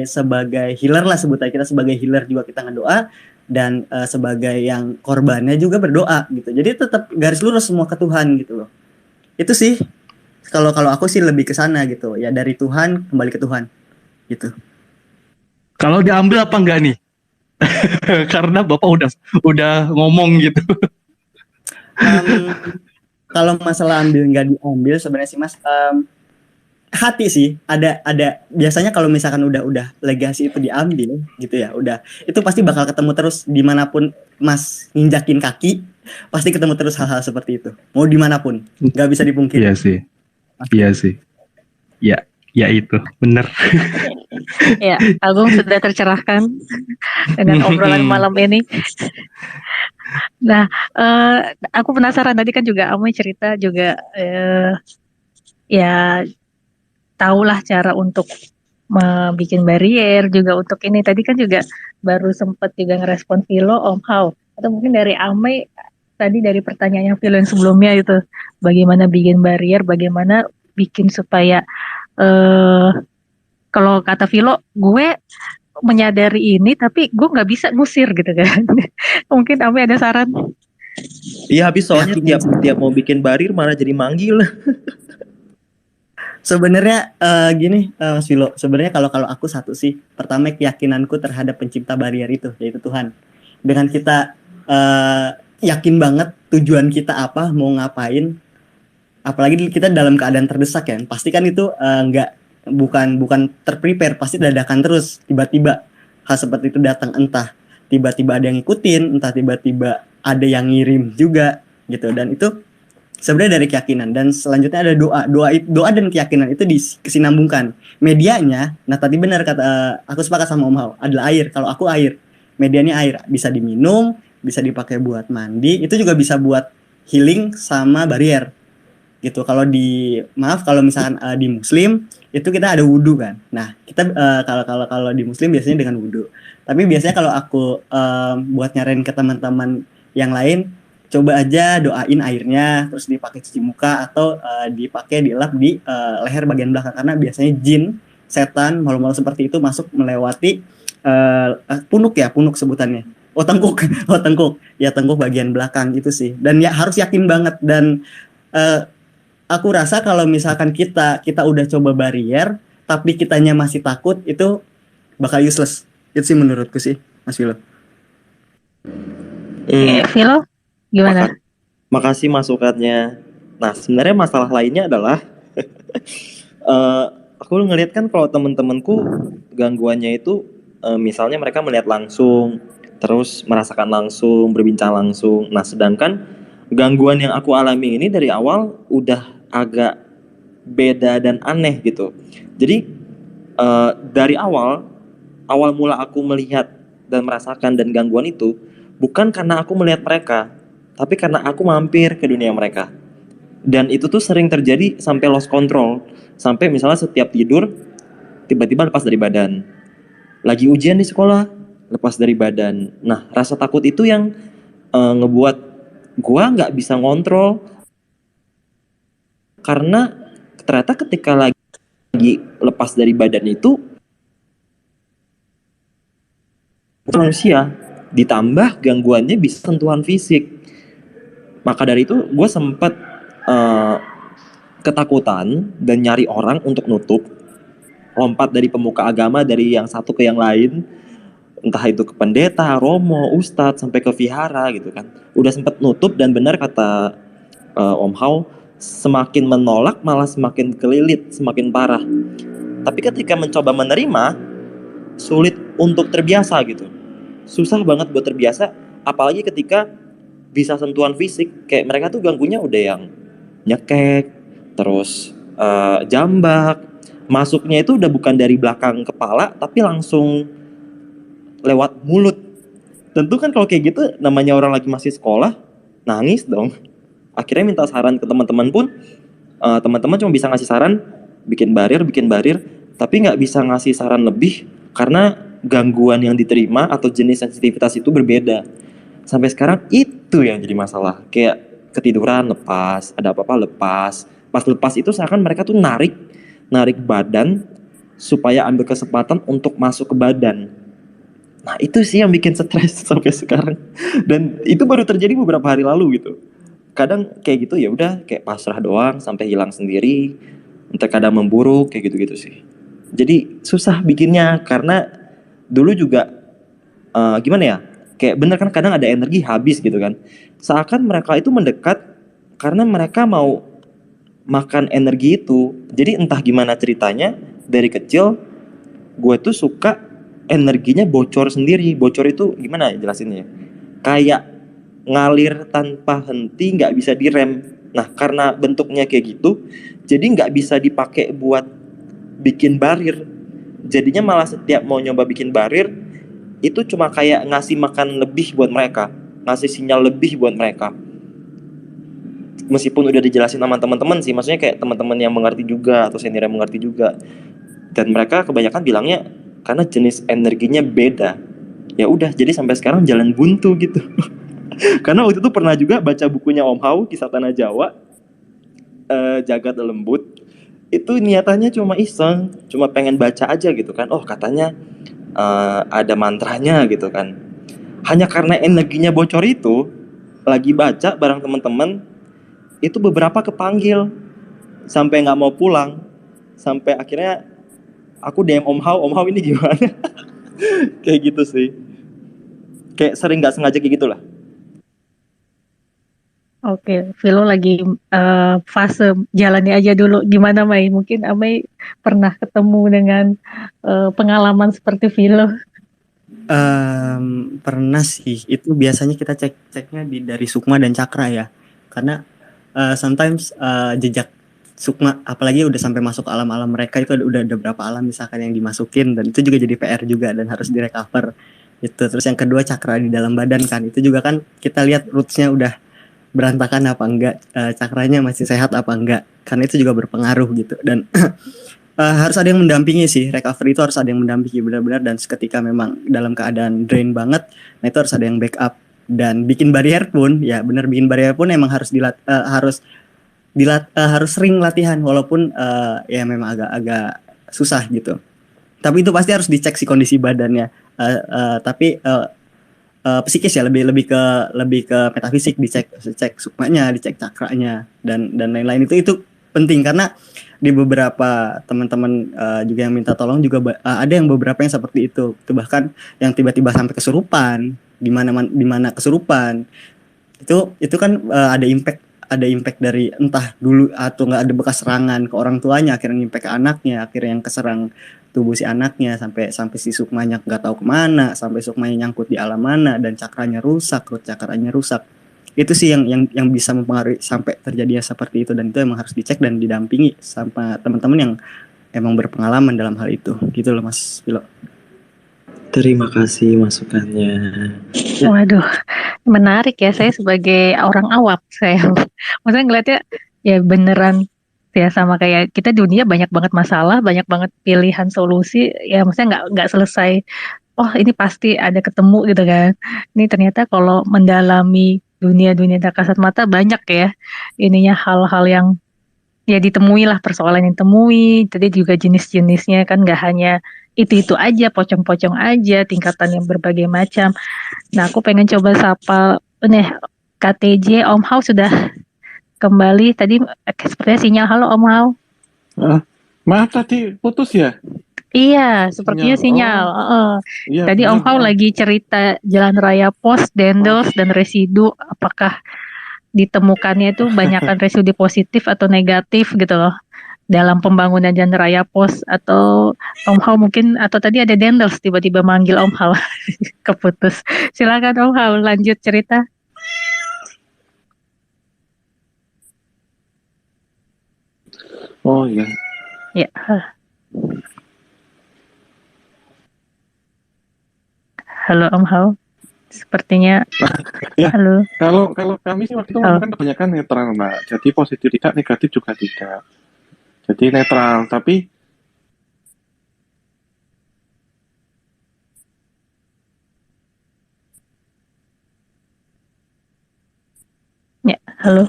sebagai healer lah sebutnya, kita sebagai healer juga kita ngedoa, dan sebagai yang korbannya juga berdoa gitu. Jadi tetap garis lurus semua ke Tuhan gitu loh. Itu sih kalau aku sih lebih ke sana gitu. Ya dari Tuhan kembali ke Tuhan gitu. Kalau diambil apa enggak nih? Karena Bapak udah ngomong gitu. Kalau masalah ambil nggak diambil sebenarnya sih Mas, hati sih ada biasanya kalau misalkan udah legasi itu diambil gitu ya, udah itu pasti bakal ketemu terus dimanapun Mas nginjakin kaki, pasti ketemu terus hal-hal seperti itu, mau dimanapun, nggak bisa dipungkiri. Iya sih ya itu bener. Ya, Agung sudah tercerahkan dengan obrolan malam ini. Nah, aku penasaran, tadi kan juga Amoy cerita juga ya tahulah cara untuk bikin barrier juga untuk ini. Tadi kan juga baru sempat juga ngerespon Philo, Om How, atau mungkin dari Amoy tadi dari pertanyaannya Philo yang sebelumnya itu, bagaimana bikin barrier, bagaimana bikin supaya kalau kata Philo, gue menyadari ini tapi gue nggak bisa ngusir gitu kan. Mungkin Amoy ada saran? Iya, habis soalnya tiap mau bikin barrier malah jadi manggil. Sebenarnya gini Mas Philo, sebenarnya kalau aku satu sih, pertama keyakinanku terhadap pencipta barrier itu, yaitu Tuhan. Dengan kita yakin banget tujuan kita apa, mau ngapain, apalagi kita dalam keadaan terdesak ya, pasti kan itu bukan terprepare, pasti dadakan terus, tiba-tiba hal seperti itu datang, entah tiba-tiba ada yang ngikutin, entah tiba-tiba ada yang ngirim juga gitu. Dan itu sebenarnya dari keyakinan, dan selanjutnya ada doa dan keyakinan itu disinambungkan. Medianya, nah tadi benar kata aku sepakat sama Om Hao, adalah air. Kalau aku air, medianya air, bisa diminum, bisa dipakai buat mandi, itu juga bisa buat healing sama barrier gitu. Kalau misalkan di Muslim itu kita ada wudhu kan. Nah kita kalau di Muslim biasanya dengan wudhu. Tapi biasanya kalau aku buat nyaranin ke teman-teman yang lain, coba aja doain airnya terus dipakai cuci muka, atau dipakai dilap di leher bagian belakang, karena biasanya jin, setan, makhluk-makhluk seperti itu masuk melewati punuk sebutannya. Tengkuk ya, tengkuk bagian belakang itu sih. Dan ya harus yakin banget. Dan aku rasa kalau misalkan kita udah coba barrier tapi kitanya masih takut, itu bakal useless. Itu sih menurutku sih, Mas Philo. Philo gimana? Makasih masukannya. Nah, sebenarnya masalah lainnya adalah aku ngeliat kan kalau temen-temenku gangguannya itu misalnya mereka melihat langsung, terus merasakan langsung, berbincang langsung. Nah, sedangkan gangguan yang aku alami ini dari awal udah agak beda dan aneh gitu. Jadi dari awal mula aku melihat dan merasakan dan gangguan itu bukan karena aku melihat mereka, tapi karena aku mampir ke dunia mereka. Dan itu tuh sering terjadi sampai lost control. Sampai misalnya setiap tidur tiba-tiba lepas dari badan. Lagi ujian di sekolah, lepas dari badan. Nah, rasa takut itu yang ngebuat gua nggak bisa ngontrol. Karena ternyata ketika lagi lepas dari badan itu manusia, ditambah gangguannya bisa sentuhan fisik. Maka dari itu gue sempat ketakutan dan nyari orang untuk nutup, lompat dari pemuka agama, dari yang satu ke yang lain, entah itu ke pendeta, romo, ustadz, sampai ke vihara gitu kan. Udah sempat nutup, dan benar kata Om Hao, semakin menolak malah semakin kelilit, semakin parah. Tapi ketika mencoba menerima, sulit untuk terbiasa gitu. Susah banget buat terbiasa, apalagi ketika bisa sentuhan fisik. Kayak mereka tuh ganggunya udah yang nyekek, terus jambak, masuknya itu udah bukan dari belakang kepala, tapi langsung lewat mulut. Tentu kan kalau kayak gitu namanya orang lagi masih sekolah, nangis dong. Akhirnya minta saran ke teman-teman pun, teman-teman cuma bisa ngasih saran bikin barir, tapi nggak bisa ngasih saran lebih karena gangguan yang diterima atau jenis sensitivitas itu berbeda. Sampai sekarang itu yang jadi masalah. Kayak ketiduran lepas, ada apa-apa lepas. Pas lepas itu seakan mereka tuh narik badan supaya ambil kesempatan untuk masuk ke badan. Nah itu sih yang bikin stres sampai sekarang. Dan itu baru terjadi beberapa hari lalu gitu. Kadang kayak gitu ya udah kayak pasrah doang sampai hilang sendiri. Entah kadang memburuk kayak gitu-gitu sih. Jadi susah bikinnya karena dulu juga gimana ya? Kayak bener kan kadang ada energi habis gitu kan. Seakan mereka itu mendekat karena mereka mau makan energi itu. Jadi entah gimana ceritanya dari kecil gue tuh suka energinya bocor sendiri. Bocor itu gimana ya jelasinnya? Kayak ngalir tanpa henti, nggak bisa direm. Nah karena bentuknya kayak gitu, jadi nggak bisa dipakai buat bikin barir. Jadinya malah setiap mau nyoba bikin barir itu cuma kayak ngasih makan lebih buat mereka, ngasih sinyal lebih buat mereka. Meskipun udah dijelasin sama teman-teman sih, maksudnya kayak teman-teman yang mengerti juga atau senior yang mengerti juga. Dan mereka kebanyakan bilangnya karena jenis energinya beda. Ya udah, jadi sampai sekarang jalan buntu gitu. Karena waktu itu pernah juga baca bukunya Om Hao, Kisah Tanah Jawa, Jagat Lembut. Itu niatannya cuma iseng, cuma pengen baca aja gitu kan. Oh katanya ada mantranya gitu kan. Hanya karena energinya bocor itu, lagi baca bareng teman-teman, itu beberapa kepanggil sampai nggak mau pulang, sampai akhirnya aku DM Om Hao ini gimana? Kayak gitu sih. Kayak sering nggak sengaja kayak gitulah. Oke, Vilo lagi fase jalani aja dulu. Gimana Mai? Mungkin Amai pernah ketemu dengan pengalaman seperti Vilo. Pernah sih. Itu biasanya kita ceknya dari sukma dan cakra ya. Karena sometimes jejak sukma, apalagi udah sampai masuk alam-alam mereka itu udah ada berapa alam misalkan yang dimasukin, dan itu juga jadi PR juga dan harus direcover itu. Terus yang kedua cakra di dalam badan kan, itu juga kan kita lihat rootsnya udah berantakan apa enggak, cakranya masih sehat apa enggak, karena itu juga berpengaruh gitu. Dan harus ada yang mendampingi sih, recovery itu harus ada yang mendampingi benar-benar, dan seketika memang dalam keadaan drain banget, nah itu harus ada yang backup. Dan bikin barrier pun ya benar, bikin barrier pun emang harus harus sering latihan, walaupun ya memang agak susah gitu. Tapi itu pasti harus dicek si kondisi badannya. Tapi psikis ya, lebih ke metafisik, dicek sukmanya, dicek cakranya dan lain-lain. Itu penting karena di beberapa teman-teman juga yang minta tolong juga ada yang beberapa yang seperti itu bahkan yang tiba-tiba sampai kesurupan. Di mana kesurupan itu kan ada impact dari entah dulu atau nggak ada bekas serangan ke orang tuanya, akhirnya impact ke anaknya, akhirnya yang keserang tubuh si anaknya, sampai si sukmanya nggak tahu kemana, sampai sukmanya nyangkut di alam mana, dan cakranya rusak, root cakranya rusak. Itu sih yang bisa mempengaruhi sampai terjadinya seperti itu, dan itu emang harus dicek dan didampingi sama teman-teman yang emang berpengalaman dalam hal itu gitu loh Mas Vilo. Terima kasih masukannya. Waduh, menarik ya. Saya sebagai orang awam, maksudnya ngeliatnya ya beneran ya sama kayak kita, dunia banyak banget masalah, banyak banget pilihan solusi. Ya maksudnya nggak selesai. Oh ini pasti ada ketemu gitu kan. Ini ternyata kalau mendalami dunia tak kasat mata banyak ya ininya, hal-hal yang ya ditemui lah, persoalan yang temui. Tadi juga jenis-jenisnya kan nggak hanya itu aja, pocong-pocong aja, tingkatan yang berbagai macam. Nah, aku pengen coba sapa nih KTJ. Om Hao sudah kembali tadi, sepertinya sinyal. Halo Om Hao. Maaf tadi putus ya? Iya, sepertinya sinyal. Iya, Tadi Om Hao lagi cerita jalan raya pos, dendels, dan residu. Apakah ditemukannya itu banyakkan residu positif atau negatif gitu loh dalam pembangunan jalan raya pos, atau Om Hao mungkin, atau tadi ada dendels tiba-tiba manggil Om Hao keputus. Silakan Om Hao lanjut cerita. Oh iya. Ya. Halo Om Hao. Sepertinya Ya, halo. kalau kami sih waktu itu Halo. kan kebanyakan netral, Mbak. Jadi positif tidak, negatif juga tidak. Jadi netral, tapi Ya, halo.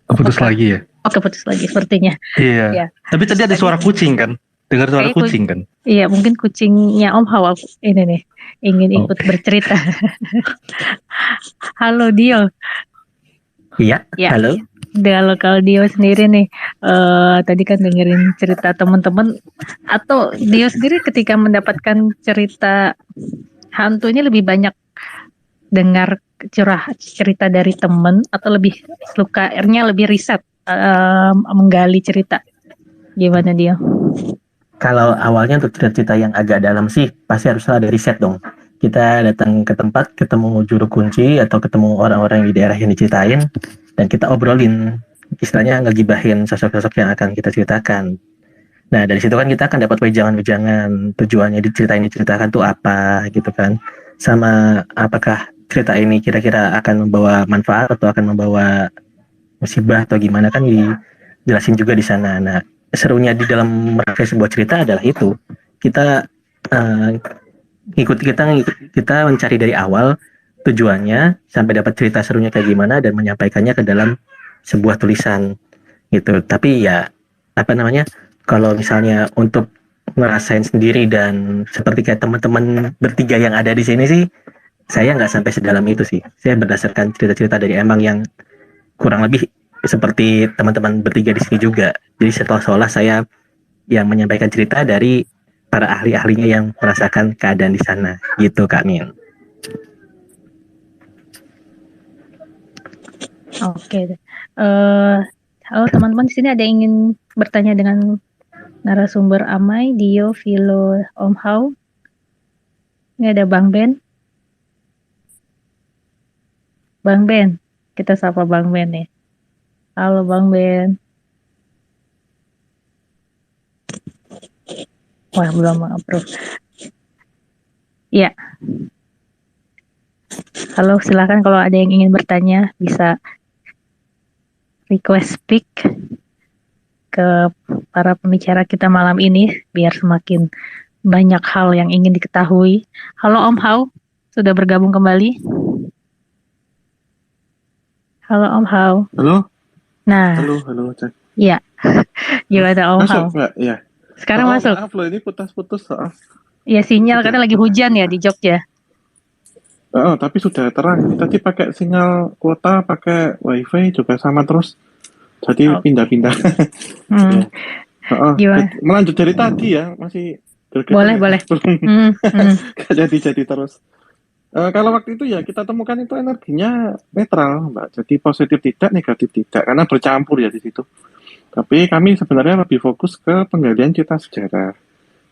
Keputus Apakah- lagi ya? Oh, keputus lagi sepertinya. Iya. Ya. Tapi tadi ada suara kucing kan? Dengar suara Kayak kucing kan? Iya, mungkin kucingnya Om Hao ini nih ingin Oh. ikut bercerita. Halo Dio. Iya, Ya. halo. Kalau Dio sendiri nih, tadi kan dengerin cerita teman-teman, atau Dio sendiri ketika mendapatkan cerita hantunya lebih banyak dengar cerita dari teman atau lebih suka-nya lebih riset, menggali cerita, gimana Dio? Kalau awalnya untuk cerita-cerita yang agak dalam sih pasti harus ada riset dong. Kita datang ke tempat, ketemu juru kunci atau ketemu orang-orang di daerah yang diceritain, dan kita obrolin, istilahnya ngegibahin sosok-sosok yang akan kita ceritakan. Nah dari situ kan kita akan dapat wejangan-wejangan tujuannya diceritakan tuh apa gitu kan, sama apakah cerita ini kira-kira akan membawa manfaat atau akan membawa musibah atau gimana kan dijelasin juga di sana. Nah serunya di dalam merangkai sebuah cerita adalah itu kita kita mencari dari awal tujuannya sampai dapat cerita serunya kayak gimana dan menyampaikannya ke dalam sebuah tulisan gitu. Tapi ya apa namanya, kalau misalnya untuk ngerasain sendiri dan seperti kayak teman-teman bertiga yang ada di sini sih, saya nggak sampai sedalam itu sih. Saya berdasarkan cerita-cerita dari emang yang kurang lebih seperti teman-teman bertiga di sini juga. Jadi seolah-olah saya yang menyampaikan cerita dari para ahli-ahlinya yang merasakan keadaan di sana, gitu Kak Min. Oke. Halo teman-teman, di sini ada yang ingin bertanya dengan narasumber Amai, Dio, Philo, Om Hao. Ini ada Bang Ben. Bang Ben, kita sapa Bang Ben nih. Halo Bang Ben. Wah, belum approve. Ya. Halo, silakan kalau ada yang ingin bertanya bisa request speak ke para pembicara kita malam ini biar semakin banyak hal yang ingin diketahui. Halo Om Hao, sudah bergabung kembali. Halo Om Hao. halo, Nah, halo, cek. iya. Gimana Om Hao? Masuk nggak? Ya. Sekarang masuk. Maaf loh, ini putus-putus. Ya sinyal karena lagi hujan ya di Jogja. Tapi sudah terang. Tadi pakai sinyal kuota, pakai wifi juga sama terus. Jadi Oke. pindah-pindah. Hmm. Gimana? Melanjut dari tadi ya, masih Boleh, boleh. Gak jadi terus. Kalau waktu itu ya kita temukan itu energinya netral, Mbak. Jadi positif tidak, negatif tidak, karena bercampur ya di situ. Tapi kami sebenarnya lebih fokus ke penggalian cerita sejarah.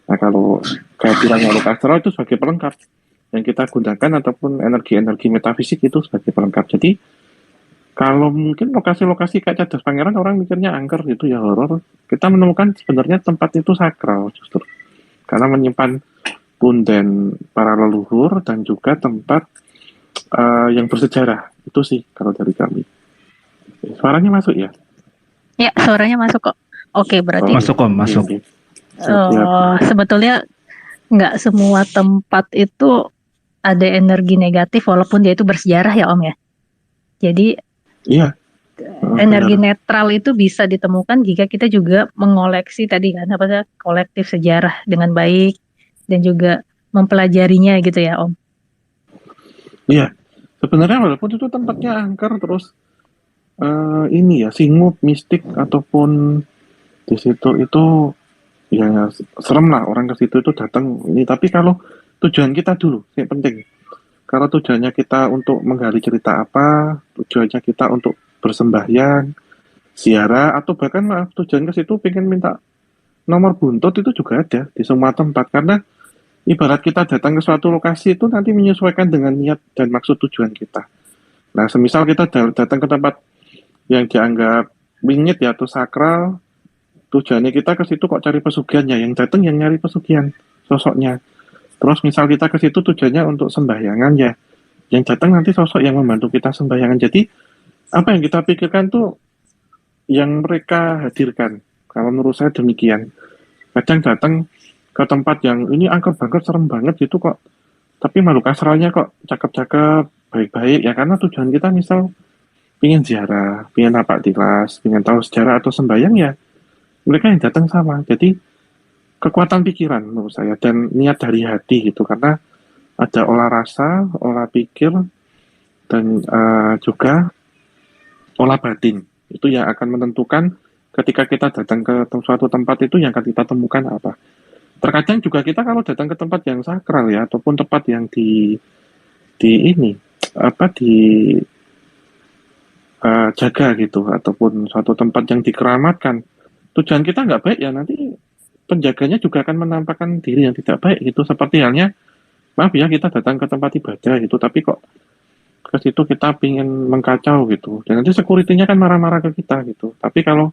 Nah kalau kehadirannya Lucastro itu sebagai pelengkap yang kita gunakan, ataupun energi-energi metafisik itu sebagai pelengkap. Jadi kalau mungkin lokasi-lokasi kayak Cadas Pangeran orang mikirnya angker gitu ya, horor. Kita menemukan sebenarnya tempat itu sakral justru, karena menyimpan punden para leluhur dan juga tempat yang bersejarah. Itu sih kalau dari kami. Suaranya masuk ya? Ya, suaranya masuk kok. Oke, berarti Masuk Om, masuk. Oke. Siap. sebetulnya nggak semua tempat itu ada energi negatif walaupun dia itu bersejarah ya Om ya. Jadi Iya. energi Benar. netral itu bisa ditemukan jika kita juga mengoleksi tadi kan kolektif sejarah dengan baik dan juga mempelajarinya gitu ya Om. Iya. Sebenarnya walaupun itu tempatnya angker terus ini ya singup, mistik ataupun di situ itu ya serem lah orang ke situ itu datang ini. Tapi kalau tujuan kita dulu yang penting. Kalau tujuannya kita untuk menggali cerita apa, tujuannya kita untuk bersembahyang, ziarah, atau bahkan tujuan ke situ pengen minta nomor buntut, itu juga ada di semua tempat. Karena ibarat kita datang ke suatu lokasi itu nanti menyesuaikan dengan niat dan maksud tujuan kita. Nah, semisal kita datang ke tempat yang dianggap wingit ya atau sakral, tujuannya kita ke situ kok cari pesugihan ya, yang datang yang nyari pesugihan sosoknya. Terus misal kita ke situ tujuannya untuk sembahyangan ya, yang datang nanti sosok yang membantu kita sembahyangan. Jadi apa yang kita pikirkan tuh yang mereka hadirkan. Kalau menurut saya demikian. Kadang datang ke tempat yang ini angker banget, serem banget gitu kok. Tapi makhluk astralnya kok cakep-cakep, baik-baik ya, karena tujuan kita misal pingin ziarah, pingin napak tilas, pingin tahu sejarah atau sembahyang ya, mereka yang datang sama. Jadi kekuatan pikiran menurut saya dan niat dari hati gitu, karena ada olah rasa, olah pikir, dan juga olah batin. Itu yang akan menentukan ketika kita datang ke suatu tempat itu yang akan kita temukan apa. Terkadang juga kita kalau datang ke tempat yang sakral ya, ataupun tempat yang di ini apa jaga gitu, ataupun suatu tempat yang dikeramatkan, tujuan kita nggak baik ya, nanti penjaganya juga akan menampakkan diri yang tidak baik gitu. Seperti halnya, maaf ya, kita datang ke tempat ibadah gitu, tapi kok ke situ kita pingin mengkacau gitu, dan nanti security-nya kan marah-marah ke kita gitu. Tapi kalau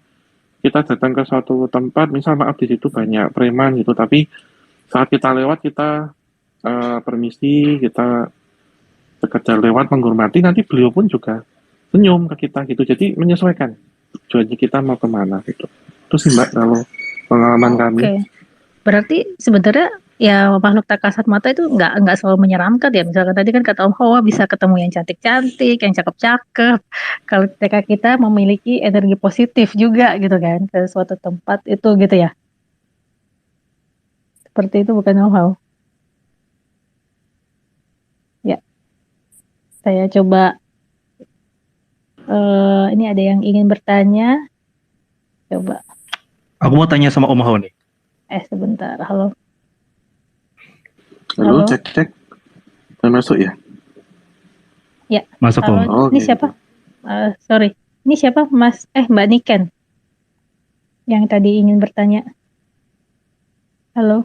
kita datang ke suatu tempat, misal maaf di situ banyak preman gitu, tapi saat kita lewat kita permisi, kita sekedar lewat menghormati, nanti beliau pun juga senyum ke kita gitu. Jadi menyesuaikan tujuannya kita mau kemana gitu. Itu sih Mbak kalau pengalaman kami. Oke. Berarti sebenarnya ya makhluk tak kasat mata itu nggak selalu menyeramkan ya. Misalkan tadi kan kata Om Hawa bisa ketemu yang cantik-cantik, yang cakep-cakep. Kalau ketika kita memiliki energi positif juga gitu kan ke suatu tempat itu gitu ya. Seperti itu bukan Om Hawa? Ya, saya coba. Ini ada yang ingin bertanya. Coba. Aku mau tanya sama Om Hao nih. Sebentar. Halo. Halo, cek. Udah masuk ya? Ya. Masuk Om. Oh, Ini gitu. siapa? Sorry. Ini siapa? Mbak Niken. Yang tadi ingin bertanya. Halo.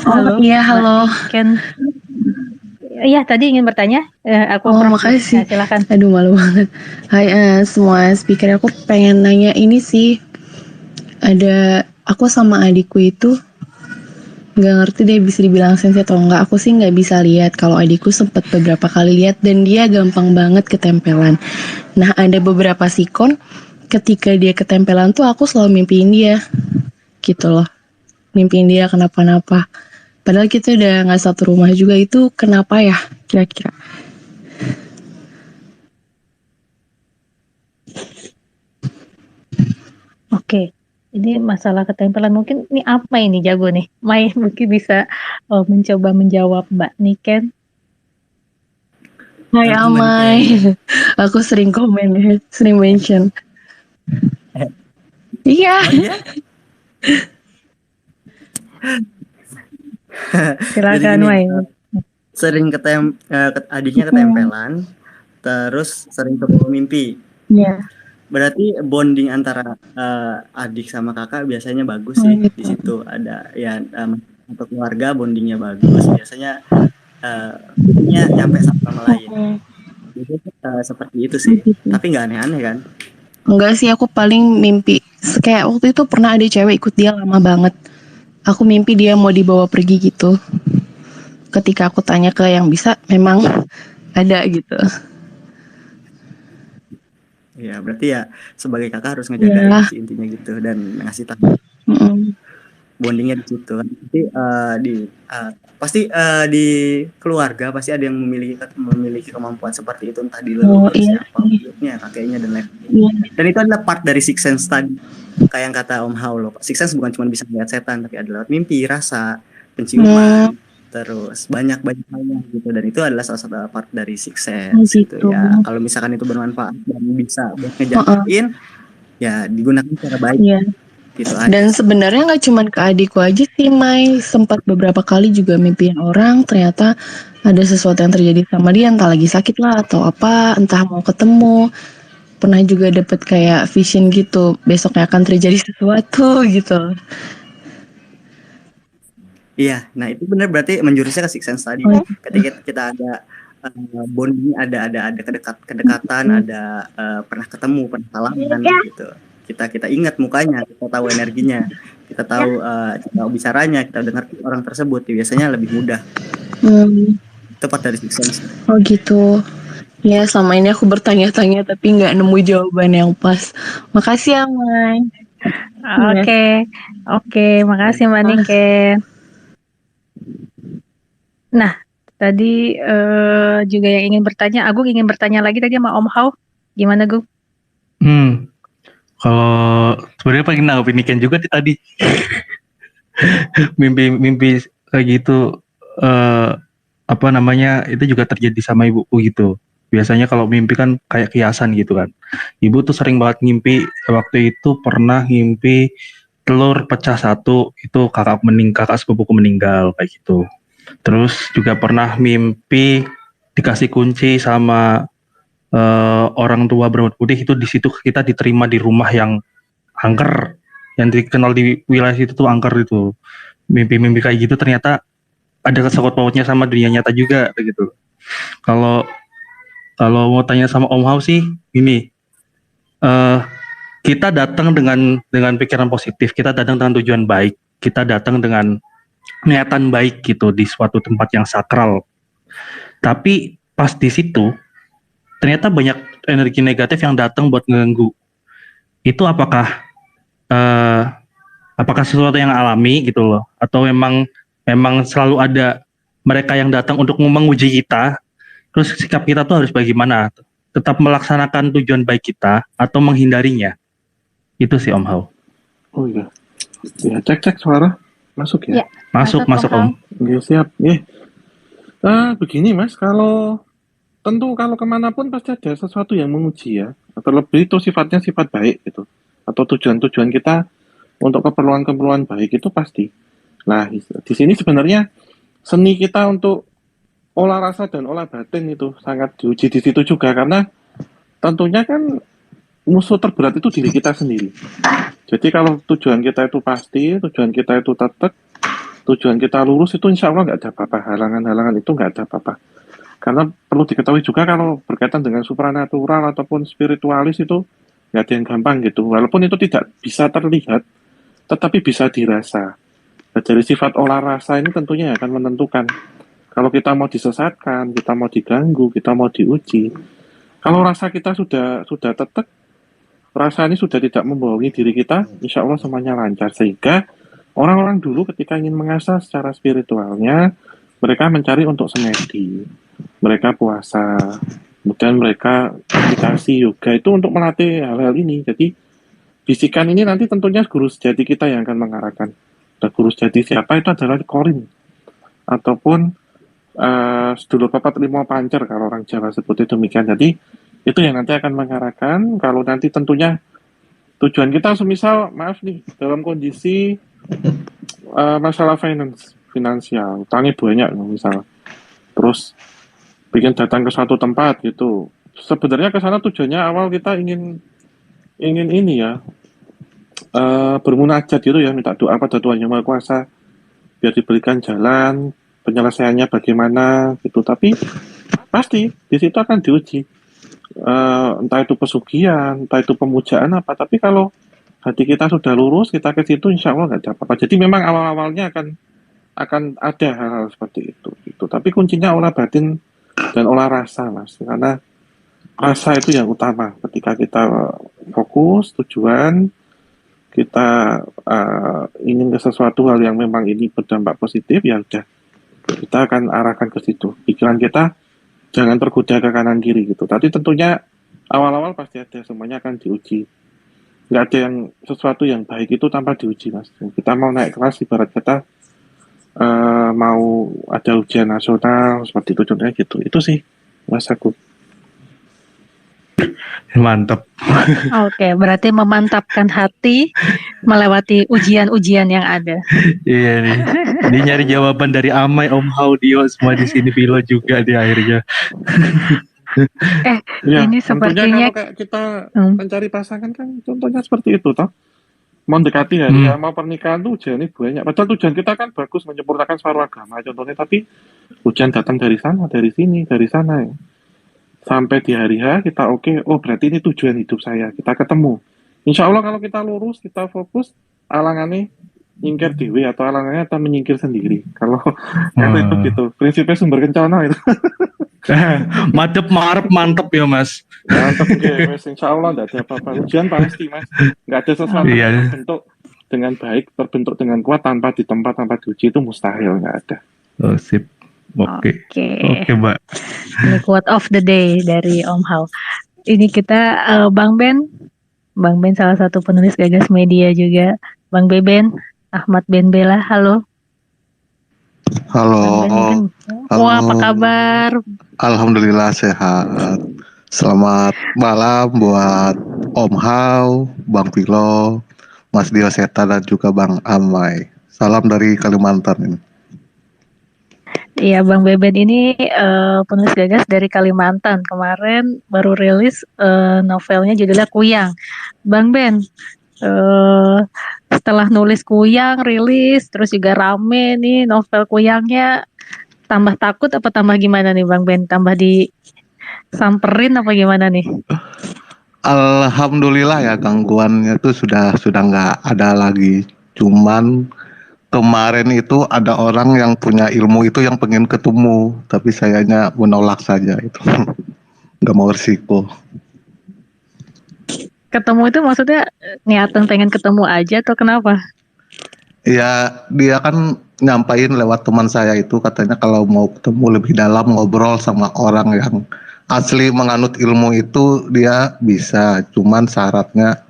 Halo. Iya, halo. Niken. Iya, tadi ingin bertanya. Aku makasih. Ya, silakan. Aduh, malu banget. Hai semua speaker, aku pengen nanya ini sih. Aku sama adikku itu nggak ngerti deh bisa dibilang sensi atau enggak. Aku sih nggak bisa lihat. Kalau adikku sempat beberapa kali lihat dan dia gampang banget ketempelan. Nah, ada beberapa sikon ketika dia ketempelan tuh aku selalu mimpiin dia gitu loh. Mimpiin dia kenapa-napa. Padahal kita udah nggak satu rumah juga, itu kenapa ya kira-kira? Oke. Ini masalah ketempelan mungkin ini apa ini jago nih. Mai mungkin bisa mencoba menjawab Mbak Niken. Hai Amai, aku sering komen ya, sering mention. Iya. Silakan Mai. Sering adiknya ketempelan, terus sering kebawa mimpi. Iya. Berarti bonding antara adik sama kakak biasanya bagus sih. Di situ ada ya untuk keluarga bondingnya bagus. Biasanya nyampe satu sama lain. Jadi seperti itu sih. Tapi nggak aneh-aneh kan? Enggak sih, aku paling mimpi kayak waktu itu pernah ada cewek ikut dia lama banget. Aku mimpi dia mau dibawa pergi gitu. Ketika aku tanya ke yang bisa, memang ada gitu. Ya berarti ya sebagai kakak harus ngejaga sih intinya gitu dan ngasih tahu. Bondingnya di situ. Nanti pasti di keluarga pasti ada yang memiliki kemampuan seperti itu, entah di leluhur siapa, ibunya, kakeknya dan lain-lain. Dan itu adalah part dari sixth sense tadi. Kayak yang kata Om Hao loh, sixth sense bukan cuma bisa melihat setan, tapi ada lewat mimpi, rasa, penciuman, terus banyak halnya gitu. Dan itu adalah salah satu part dari sixth sense gitu ya. Kalau misalkan itu bermanfaat dan bisa buat ngejagain, ya digunakan secara baik. Gitu aja. Dan sebenarnya nggak cuma ke adikku aja sih, Mai. Sempat beberapa kali juga mimpiin orang, ternyata ada sesuatu yang terjadi sama dia, entah lagi sakit lah atau apa, entah mau ketemu. Pernah juga dapet kayak vision gitu, besoknya akan terjadi sesuatu gitu. Iya, nah itu benar berarti menjurusnya ke sixth sense tadi. Ketika kita ada bonding, ada kedekatan, ada pernah ketemu, pernah salaman gitu. Kita ingat mukanya, kita tahu energinya, kita tahu bicaranya, kita dengar orang tersebut, ya biasanya lebih mudah. Hmm. Itu part dari sixth sense. Oh gitu. Ya selama ini aku bertanya-tanya tapi nggak nemu jawaban yang pas. Makasih ya, Mai. Oke, makasih Mbak Niken. Nah, tadi juga yang ingin bertanya, Agung ingin bertanya lagi tadi sama Om Hao. Gimana, Gung? Kalau sebenarnya pengen nanggepin Niken juga tadi. mimpi kayak gitu apa namanya, itu juga terjadi sama ibuku gitu. Biasanya kalau mimpi kan kayak kiasan gitu kan. Ibu tuh sering banget ngimpi, waktu itu pernah ngimpi telur pecah satu, itu kakak sepupuku meninggal kayak gitu. Terus juga pernah mimpi dikasih kunci sama orang tua berambut putih, itu di situ kita diterima di rumah yang angker, yang dikenal di wilayah itu tuh angker itu. Mimpi-mimpi kayak gitu ternyata ada kesangkut pautnya sama dunia nyata juga gitu. Kalau mau tanya sama Om Hao sih ini, kita datang dengan pikiran positif, kita datang dengan tujuan baik, kita datang dengan niatan baik gitu di suatu tempat yang sakral. Tapi pas di situ ternyata banyak energi negatif yang datang buat ngeganggu. Itu apakah sesuatu yang alami gitu loh, atau memang selalu ada mereka yang datang untuk menguji kita? Terus sikap kita tuh harus bagaimana? Tetap melaksanakan tujuan baik kita atau menghindarinya? Itu sih Om Hao. Oh iya. Ya, cek suara. Masuk ya? Masuk Om. Oke, siap. Begini Mas, kalau kemanapun pasti ada sesuatu yang menguji ya. Terlebih itu sifatnya sifat baik gitu. Atau tujuan-tujuan kita untuk keperluan-keperluan baik itu pasti. Nah, di sini sebenarnya seni kita untuk olah rasa dan olah batin itu sangat diuji di situ juga, karena tentunya kan musuh terberat itu diri kita sendiri. Jadi kalau tujuan kita itu pasti, tujuan kita itu tetap, tujuan kita lurus, itu insya Allah nggak ada apa-apa. Halangan-halangan itu nggak ada apa-apa. Karena perlu diketahui juga kalau berkaitan dengan supranatural ataupun spiritualis itu nggak ada yang gampang gitu. Walaupun itu tidak bisa terlihat, tetapi bisa dirasa. Nah, dari sifat olah rasa ini tentunya akan menentukan kalau kita mau disesatkan, kita mau diganggu, kita mau diuji. Kalau rasa kita sudah tetap, rasa ini sudah tidak membohongi diri kita, insya Allah semuanya lancar. Sehingga orang-orang dulu ketika ingin mengasah secara spiritualnya, mereka mencari untuk semedi, mereka puasa, kemudian mereka meditasi, yoga, itu untuk melatih hal-hal ini. Jadi bisikan ini nanti tentunya guru sejati kita yang akan mengarahkan. Dan guru sejati siapa? Itu adalah korin, ataupun sedulur papat limo pancer kalau orang Jawa sebut itu demikian. Jadi itu yang nanti akan mengarahkan. Kalau nanti tentunya tujuan kita semisal maaf nih dalam kondisi masalah finansial, utangnya banyak misal, terus bikin datang ke suatu tempat gitu. Sebenarnya ke sana tujuannya awal kita ingin ini ya, bermunajat gitu ya, minta doa pada Tuhan Yang Maha Kuasa biar diberikan jalan penyelesaiannya bagaimana gitu. Tapi pasti di situ akan diuji, entah itu pesugihan, entah itu pemujaan apa. Tapi kalau hati kita sudah lurus, kita ke situ insya Allah nggak ada apa-apa. Jadi memang awal-awalnya akan ada hal-hal seperti itu gitu. Tapi kuncinya olah batin dan olah rasa Mas, karena rasa itu yang utama. Ketika kita fokus tujuan, kita ingin ke sesuatu hal yang memang ini berdampak positif, ya udah kita akan arahkan ke situ. Pikiran kita jangan tergoda ke kanan kiri gitu. Tapi tentunya awal-awal pasti ada, semuanya akan diuji. Nggak ada yang sesuatu yang baik itu tanpa diuji Mas. Kita mau naik kelas, ibarat kata mau ada ujian nasional seperti itu contohnya gitu. Itu sih Mas aku. Mantap. Oke, berarti memantapkan hati melewati ujian-ujian yang ada. Iya nih. Dia nyari jawaban dari Amai, Om Hao, Dio, semua di sini, Vilo juga di akhirnya. Ya, Ini tentunya sepertinya kalau kayak kita mencari pasangan kan contohnya seperti itu toh. Mau dekati hari ya, mau pernikahan tuh ujiannya banyak. Padahal tujuan kita kan bagus, menyempurnakan separuh agama contohnya, tapi ujian datang dari sana, dari sini, dari sana ya. Sampai di hari H kita oke, oh berarti ini tujuan hidup saya, kita ketemu. Insya Allah kalau kita lurus, kita fokus, alangannya nyingkir dewe atau alangannya atau menyingkir sendiri. Kalau itu gitu, prinsipnya sumber kencana itu. Madep marep mantep ya mas. Mantap ya, Mas. Insya Allah nggak ada apa-apa. Ujian pasti Mas, nggak ada sesuatu Iya. yang terbentuk dengan baik, terbentuk dengan kuat tanpa ditempa, tanpa diuji, itu mustahil, nggak ada. Oh, sip. Oke. Oke. Oke, Mbak. Ini quote of the day dari Om Hao. Ini kita Bang Ben salah satu penulis Gagas Media juga. Bang Beben, Ahmad Ben Bella, halo. Halo. Bang Ben mungkin. Wah, apa kabar? Alhamdulillah sehat. Selamat malam buat Om Hao, Bang Pilo, Mas Dio Seta dan juga Bang Amai. Salam dari Kalimantan ini. Iya, Bang Beben ini penulis Gagas dari Kalimantan. Kemarin baru rilis novelnya judulnya Kuyang. Bang Ben, setelah nulis Kuyang, rilis, terus juga rame nih novel Kuyangnya, tambah takut apa tambah gimana nih Bang Ben? Tambah disamperin apa gimana nih? Alhamdulillah ya, gangguannya tuh sudah nggak ada lagi. Cuman kemarin itu ada orang yang punya ilmu itu yang pengen ketemu, tapi sayanya menolak saja itu. Nggak mau risiko. Ketemu itu maksudnya niatan pengen ketemu aja atau kenapa? Ya, dia kan nyampain lewat teman saya itu, katanya kalau mau ketemu lebih dalam ngobrol sama orang yang asli menganut ilmu itu dia bisa, cuman syaratnya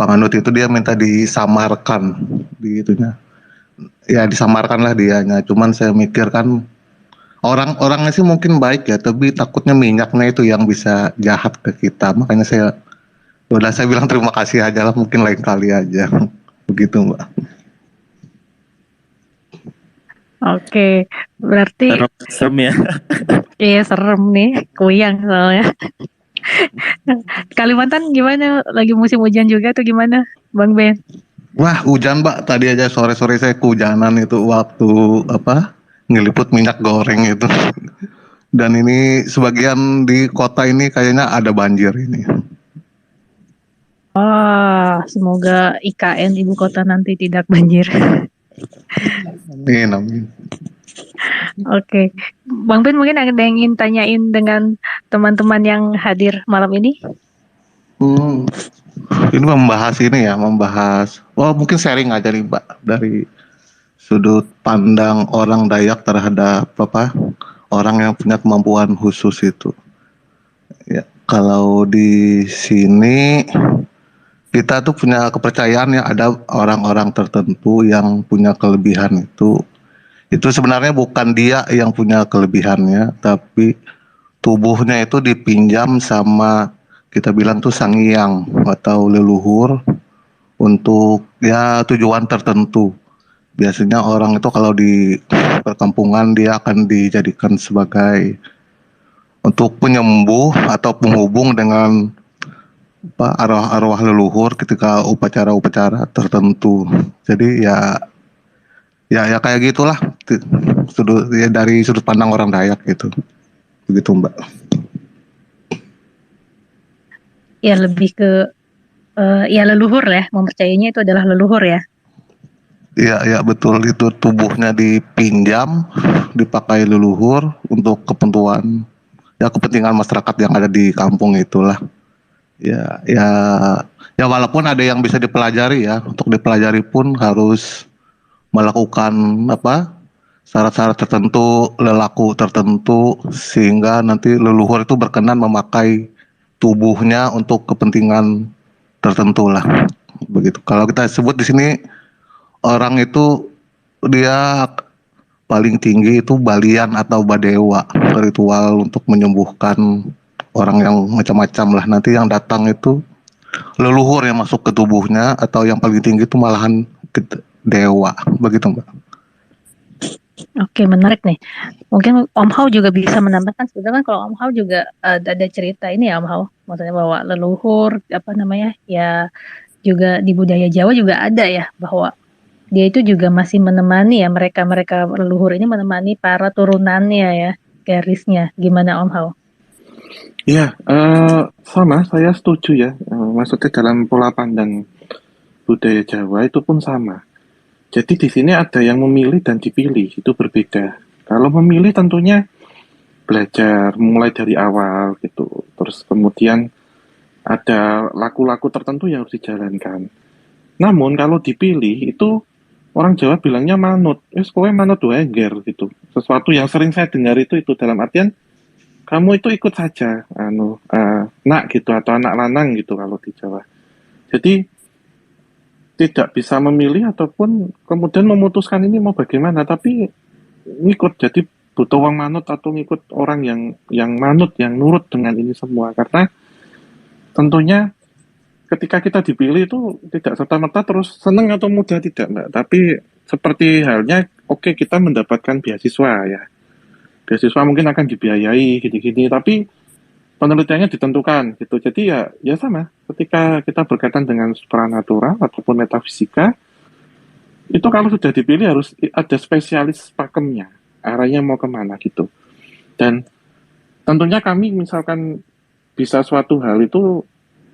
penganut itu dia minta disamarkan di itunya. Ya disamarkan lah dianya, cuman saya mikir kan orang-orangnya sih mungkin baik ya, tapi takutnya minyaknya itu yang bisa jahat ke kita, makanya saya bilang terima kasih aja lah, mungkin lain kali aja. Begitu Mbak. Oke, berarti Serem ya. iya serem nih, Kuyang soalnya. Kalimantan gimana? Lagi musim hujan juga atau gimana, Bang Ben? Wah hujan Mbak, tadi aja sore-sore saya kehujanan itu waktu ngeliput minyak goreng itu. Dan ini sebagian di kota ini kayaknya ada banjir ini. Semoga IKN ibu kota nanti tidak banjir. Amin. Oke, Bang Ben mungkin ada yang ingin tanyain dengan teman-teman yang hadir malam ini? Ini membahas mungkin sharing aja nih Mbak, dari sudut pandang orang Dayak terhadap orang yang punya kemampuan khusus itu. Ya, kalau di sini kita tuh punya kepercayaan ya, ada orang-orang tertentu yang punya kelebihan itu sebenarnya bukan dia yang punya kelebihannya, tapi tubuhnya itu dipinjam sama, kita bilang tuh sang hyang atau leluhur untuk ya tujuan tertentu. Biasanya orang itu kalau di perkampungan dia akan dijadikan sebagai untuk penyembuh atau penghubung dengan arwah-arwah leluhur ketika upacara-upacara tertentu. Jadi ya kayak gitulah dari sudut pandang orang Dayak gitu. Begitu Mbak. Ya lebih ke ya leluhur ya, mempercayainya itu adalah leluhur ya. Iya betul, itu tubuhnya dipinjam, dipakai leluhur untuk kepentingan masyarakat yang ada di kampung itulah. Ya walaupun ada yang bisa dipelajari ya, untuk dipelajari pun harus melakukan syarat-syarat tertentu, lelaku tertentu, sehingga nanti leluhur itu berkenan memakai tubuhnya untuk kepentingan tertentu lah. Begitu. Kalau kita sebut di sini orang itu dia paling tinggi itu balian atau badewa, ritual untuk menyembuhkan orang yang macam-macam lah. Nanti yang datang itu leluhur yang masuk ke tubuhnya, atau yang paling tinggi itu malahan dewa. Begitu Mbak. Oke, menarik nih. Mungkin Om Hao juga bisa menambahkan, sebenarnya kan kalau Om Hao juga ada cerita ini ya Om Hao, maksudnya bahwa leluhur ya juga di budaya Jawa juga ada ya, bahwa dia itu juga masih menemani ya, mereka leluhur ini menemani para turunannya ya, garisnya. Gimana Om Hao? Ya, sama, saya setuju ya. Maksudnya dalam pola pandang budaya Jawa itu pun sama. Jadi di sini ada yang memilih dan dipilih, itu berbeda. Kalau memilih tentunya belajar mulai dari awal gitu. Terus kemudian ada laku-laku tertentu yang harus dijalankan. Namun kalau dipilih itu orang Jawa bilangnya manut. Kowe manut wae ngger gitu. Sesuatu yang sering saya dengar itu dalam artian kamu itu ikut saja nak gitu atau anak lanang gitu kalau di Jawa. Jadi tidak bisa memilih ataupun kemudian memutuskan ini mau bagaimana, tapi ngikut. Jadi butuh uang manut atau ngikut orang yang manut, yang nurut dengan ini semua. Karena tentunya ketika kita dipilih itu tidak serta-merta terus senang atau mudah, tidak Mbak. Tapi seperti halnya kita mendapatkan beasiswa ya. Beasiswa mungkin akan dibiayai gini-gini, tapi penelitiannya ditentukan gitu. Jadi ya sama. Ketika kita berkaitan dengan supranatural ataupun metafisika, itu kalau sudah dipilih harus ada spesialis pakemnya, arahnya mau kemana gitu. Dan tentunya kami misalkan bisa suatu hal itu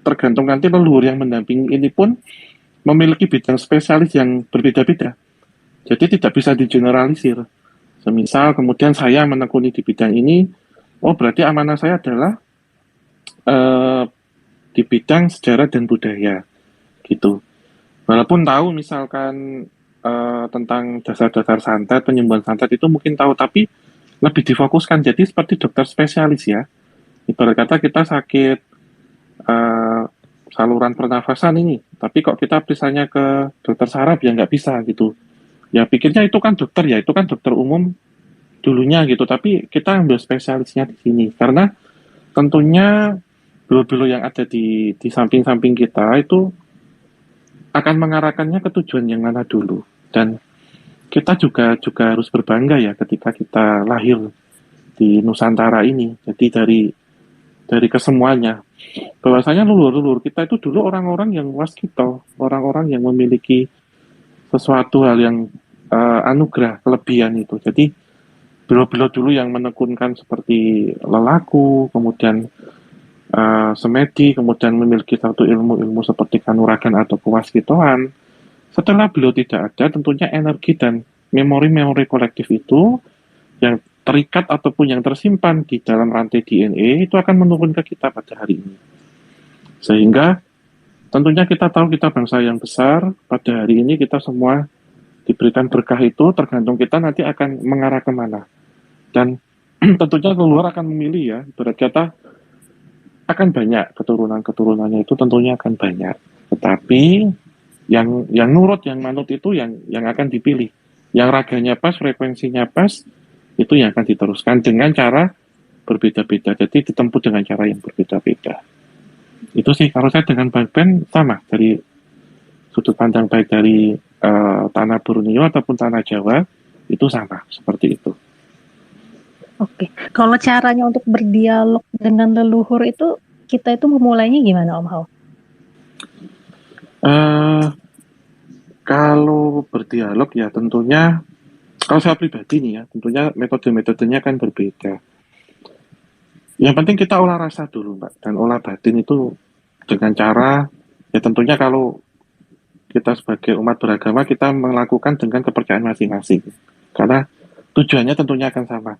tergantung nanti leluhur yang mendampingi ini pun memiliki bidang spesialis yang berbeda-beda. Jadi tidak bisa digeneralisir. Semisal kemudian saya menekuni di bidang ini, berarti amanah saya adalah di bidang sejarah dan budaya gitu. Walaupun tahu misalkan tentang dasar-dasar santet, penyembuhan santet itu mungkin tahu, tapi lebih difokuskan. Jadi seperti dokter spesialis ya. Ibarat kata kita sakit saluran pernafasan ini, tapi kok kita misalnya ke dokter saraf ya nggak bisa gitu. Ya pikirnya itu kan dokter umum dulunya gitu, tapi kita ambil spesialisnya di sini karena tentunya bulu-bulu yang ada di samping-samping kita itu akan mengarahkannya ke tujuan yang mana dulu. Dan kita juga harus berbangga ya ketika kita lahir di Nusantara ini. Jadi dari kesemuanya, bahwasanya leluhur kita itu dulu orang-orang yang waskito, orang-orang yang memiliki sesuatu hal yang anugerah, kelebihan itu. Jadi beliau-beliau dulu yang menekunkan seperti lelaku, kemudian semedi, kemudian memiliki satu ilmu-ilmu seperti kanuragan atau kewaskitoan. Setelah beliau tidak ada, tentunya energi dan memori-memori kolektif itu yang terikat ataupun yang tersimpan di dalam rantai DNA itu akan menurun ke kita pada hari ini. Sehingga tentunya kita tahu kita bangsa yang besar, pada hari ini kita semua diberikan berkah itu, tergantung kita nanti akan mengarah kemana. Dan tentunya keluar akan memilih ya, berat kata akan banyak keturunan-keturunannya itu tentunya akan banyak. Tetapi yang nurut, yang manut itu yang akan dipilih. Yang raganya pas, frekuensinya pas, itu yang akan diteruskan dengan cara berbeda-beda. Jadi ditempuh dengan cara yang berbeda-beda. Itu sih kalau saya dengan Bang Ben sama, dari sudut pandang baik dari tanah Borneo ataupun tanah Jawa itu sama seperti itu. Oke, kalau caranya untuk berdialog dengan leluhur itu kita itu memulainya gimana Om Hao? Kalau berdialog ya tentunya, kalau saya pribadi nih ya, tentunya metode-metodenya kan berbeda. Yang penting kita olah rasa dulu Mbak, dan olah batin itu dengan cara, ya tentunya kalau kita sebagai umat beragama, kita melakukan dengan kepercayaan masing-masing. Karena tujuannya tentunya akan sama.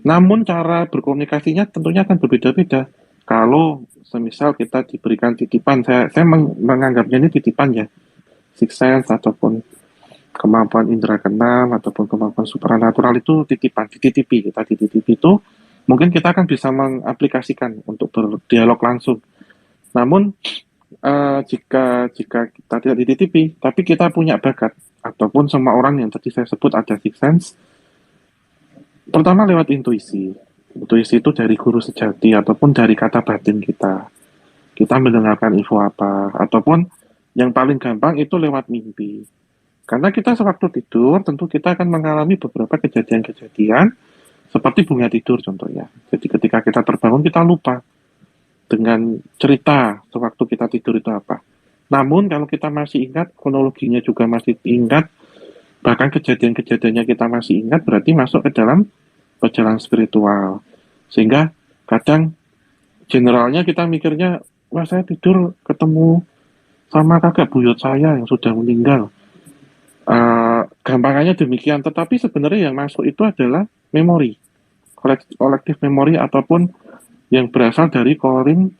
Namun cara berkomunikasinya tentunya akan berbeda-beda. Kalau semisal kita diberikan titipan, saya menganggapnya ini titipan ya, sixth sense ataupun kemampuan indera keenam ataupun kemampuan supranatural itu dititipi itu mungkin kita akan bisa mengaplikasikan untuk berdialog langsung. Namun jika kita tidak dititipi, tapi kita punya bakat ataupun semua orang yang tadi saya sebut ada sixth sense, pertama lewat intuisi. Intuisi itu dari guru sejati ataupun dari kata batin kita mendengarkan info apa, ataupun yang paling gampang itu lewat mimpi. Karena kita sewaktu tidur tentu kita akan mengalami beberapa kejadian-kejadian seperti bunga tidur contohnya. Jadi ketika kita terbangun kita lupa dengan cerita sewaktu kita tidur itu apa. Namun kalau kita masih ingat, kronologinya juga masih ingat, bahkan kejadian-kejadiannya kita masih ingat, berarti masuk ke dalam perjalanan spiritual. Sehingga kadang generalnya kita mikirnya, wah saya tidur ketemu sama kakek buyut saya yang sudah meninggal. gampangannya demikian. Tetapi sebenarnya yang masuk itu adalah memori, kolektif memori ataupun yang berasal dari korin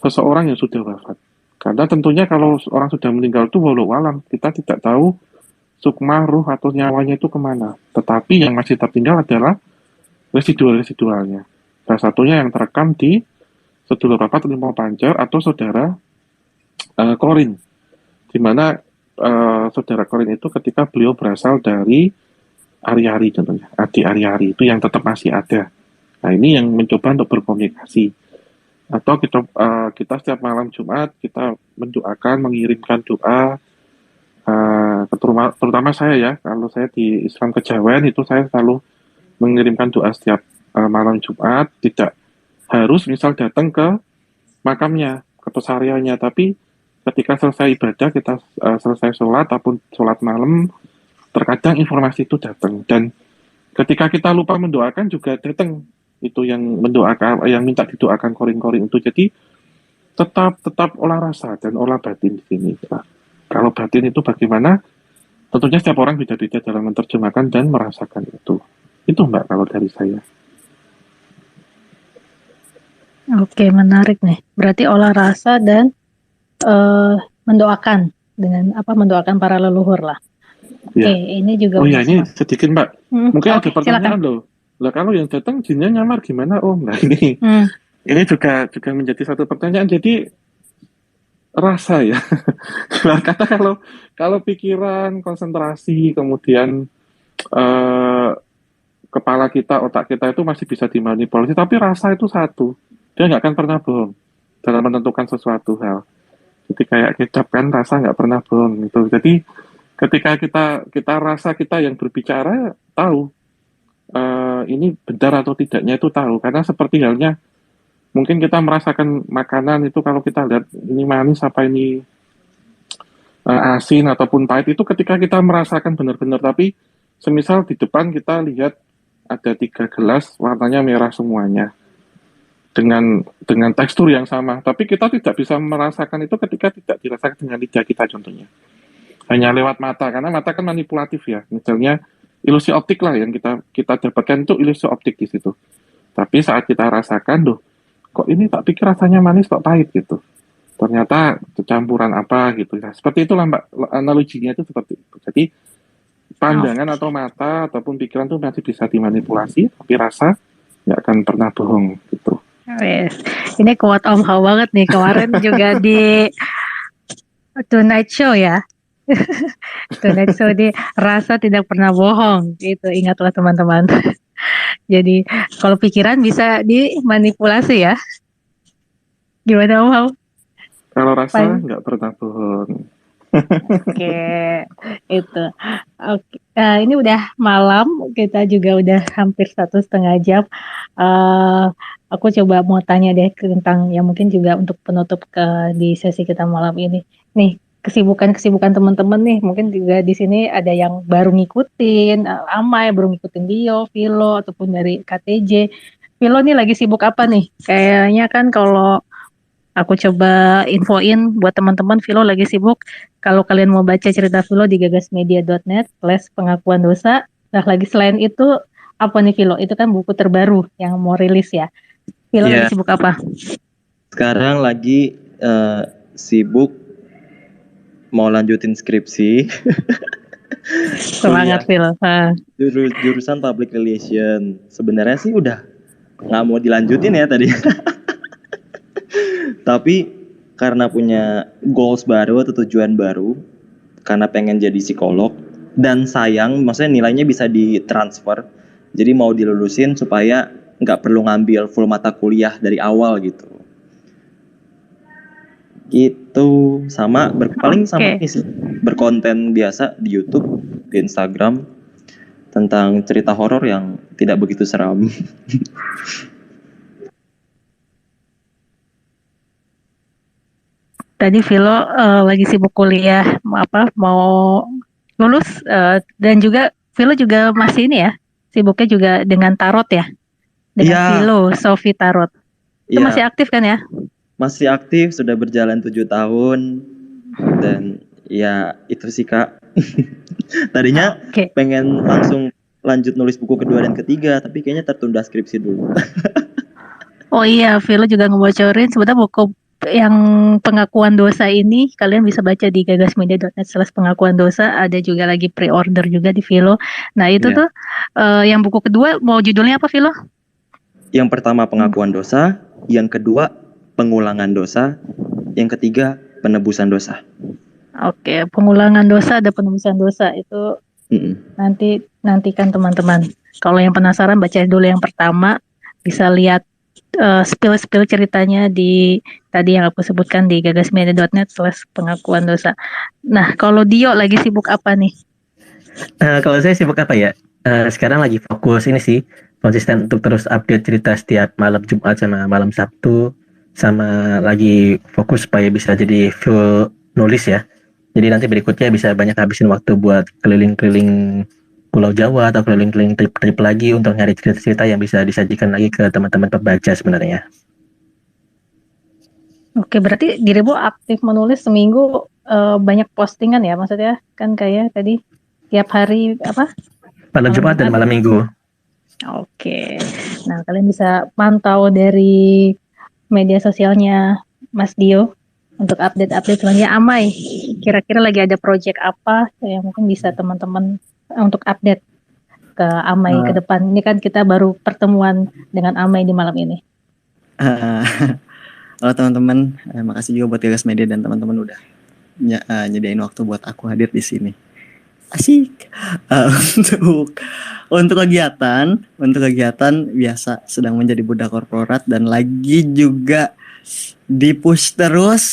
seseorang yang sudah wafat. Karena tentunya kalau orang sudah meninggal itu walau alam, kita tidak tahu sukma, ruh atau nyawanya itu kemana. Tetapi yang masih tertinggal adalah residualnya. Salah satunya yang terekam di sedulur rapat Limpo Pancer atau saudara Korin, di mana saudara Korin itu ketika beliau berasal dari Ari-Ari contohnya, Adi Ari-Ari itu yang tetap masih ada. Nah ini yang mencoba untuk berkomunikasi. Atau kita setiap malam Jumat kita mendoakan, mengirimkan doa, terutama saya ya, kalau saya di Islam Kejawen itu saya selalu mengirimkan doa setiap malam Jumat, tidak harus misal datang ke makamnya, ke pesariannya, tapi ketika selesai ibadah, kita selesai sholat ataupun sholat malam, terkadang informasi itu datang. Dan ketika kita lupa mendoakan juga datang itu yang mendoakan, yang minta didoakan korin-korin itu. Jadi tetap olah rasa dan olah batin di sini. Nah, kalau batin itu bagaimana? Tentunya setiap orang beda-beda dalam menerjemahkan dan merasakan itu. Itu Mbak kalau dari saya. Oke, menarik nih. Berarti olah rasa dan mendoakan dengan mendoakan para leluhur lah. Oke, Ya. ini juga Oh ya, ini sedikit Mbak. Mungkin ada oke, pertanyaan silakan. loh. Lah kalau yang datang jinnya nyamar gimana Om? Nah ini juga menjadi satu pertanyaan. Jadi rasa ya. Keluar kata kalau pikiran, konsentrasi, kemudian kepala kita, otak kita itu masih bisa dimanipulasi. Tapi rasa itu satu. Dia nggak akan pernah bohong dalam menentukan sesuatu hal. Jadi kayak kecap kan, rasa nggak pernah bohong gitu. Jadi ketika kita rasa kita yang berbicara tahu ini benar atau tidaknya itu tahu. Karena seperti halnya mungkin kita merasakan makanan itu kalau kita lihat ini manis apa ini asin ataupun pahit itu ketika kita merasakan benar-benar. Tapi semisal di depan kita lihat ada 3 gelas warnanya merah semuanya dengan tekstur yang sama, tapi kita tidak bisa merasakan itu ketika tidak dirasakan dengan lidah kita contohnya. Hanya lewat mata, karena mata kan manipulatif ya. Misalnya ilusi optik lah yang kita dapatkan itu ilusi optik di situ. Tapi saat kita rasakan, kok ini tak pikir rasanya manis kok pahit gitu. Ternyata campuran apa gitu. Nah, seperti itulah Mbak, analoginya itu seperti itu. Jadi pandangan atau mata ataupun pikiran itu masih bisa dimanipulasi, tapi rasa nggak akan pernah bohong gitu. Yes. Ini quote Om Hao banget nih, kemarin juga di Tonight Show ya. Tonight Show di rasa tidak pernah bohong. Itu ingatlah teman-teman. Jadi kalau pikiran bisa dimanipulasi ya. Gimana Om Hao? Kalau rasa nggak pernah bohong. Oke, itu. Oke, ini udah malam, kita juga udah hampir 1,5 jam. Aku coba mau tanya deh tentang yang mungkin juga untuk penutup di sesi kita malam ini. Nih, kesibukan teman-teman nih, mungkin juga di sini ada yang baru ngikutin, Amai baru ngikutin Dio, Vilo, ataupun dari KTJ. Vilo nih lagi sibuk apa nih? Kayaknya kan kalau aku coba infoin buat teman-teman, Vilo lagi sibuk. Kalau kalian mau baca cerita Vilo di gagasmedia.net/pengakuan dosa. Nah, lagi selain itu apa nih Vilo? Itu kan buku terbaru yang mau rilis ya. Vilo lagi sibuk apa? Sekarang lagi sibuk mau lanjutin skripsi. Semangat Vilo. Jurusan public relation. Sebenarnya sih udah nggak mau dilanjutin ya tadi. Tapi karena punya goals baru atau tujuan baru, karena pengen jadi psikolog, dan sayang, maksudnya nilainya bisa ditransfer, jadi mau dilulusin supaya nggak perlu ngambil full mata kuliah dari awal gitu. Gitu, sama paling sama ini sih, berkonten biasa di YouTube, di Instagram tentang cerita horor yang tidak begitu seram. Tadi Vilo lagi sibuk kuliah, mau lulus, dan juga Vilo juga masih ini ya, sibuknya juga dengan tarot ya, dengan Vilo Sofi Tarot. Itu masih aktif kan ya? Masih aktif, sudah berjalan 7 tahun, dan ya itu sih Kak. Tadinya Oke. pengen langsung lanjut nulis buku kedua dan ketiga, tapi kayaknya tertunda skripsi dulu. Oh iya, Vilo juga ngebocorin sebenarnya buku yang pengakuan dosa ini kalian bisa baca di gagasmedia.net/pengakuan dosa. Ada juga lagi pre-order juga di Vilo. Nah itu Iya. tuh yang buku kedua mau judulnya apa Vilo? Yang pertama pengakuan dosa, yang kedua pengulangan dosa, yang ketiga penebusan dosa. Oke, pengulangan dosa ada penebusan dosa itu Mm-mm. nantikan teman-teman. Kalau yang penasaran baca dulu yang pertama, bisa lihat spill ceritanya di tadi yang aku sebutkan di gagasmedia.net/pengakuan dosa. Nah, kalau Dio lagi sibuk apa nih? Kalau saya sibuk apa ya? Sekarang lagi fokus ini sih, konsisten untuk terus update cerita setiap malam Jumat sama malam Sabtu, sama lagi fokus supaya bisa jadi full nulis ya. Jadi nanti berikutnya bisa banyak habisin waktu buat keliling-keliling Pulau Jawa atau keliling-keliling trip-trip lagi untuk nyari cerita-cerita yang bisa disajikan lagi ke teman-teman pembaca sebenarnya. Oke, berarti dirimu aktif menulis seminggu banyak postingan ya, maksudnya kan kayak tadi tiap hari apa? Malam Jumat dan malam Minggu. Oke, nah kalian bisa pantau dari media sosialnya Mas Dio untuk update-update selanjutnya. Amai, kira-kira lagi ada project apa yang mungkin bisa teman-teman untuk update ke Amai ke depan? Ini kan kita baru pertemuan dengan Amai di malam ini. Halo teman-teman, makasih juga buat Gagas Media dan teman-teman udah nyediain waktu buat aku hadir di sini. Asik. Untuk kegiatan biasa sedang menjadi budak korporat dan lagi juga di-push terus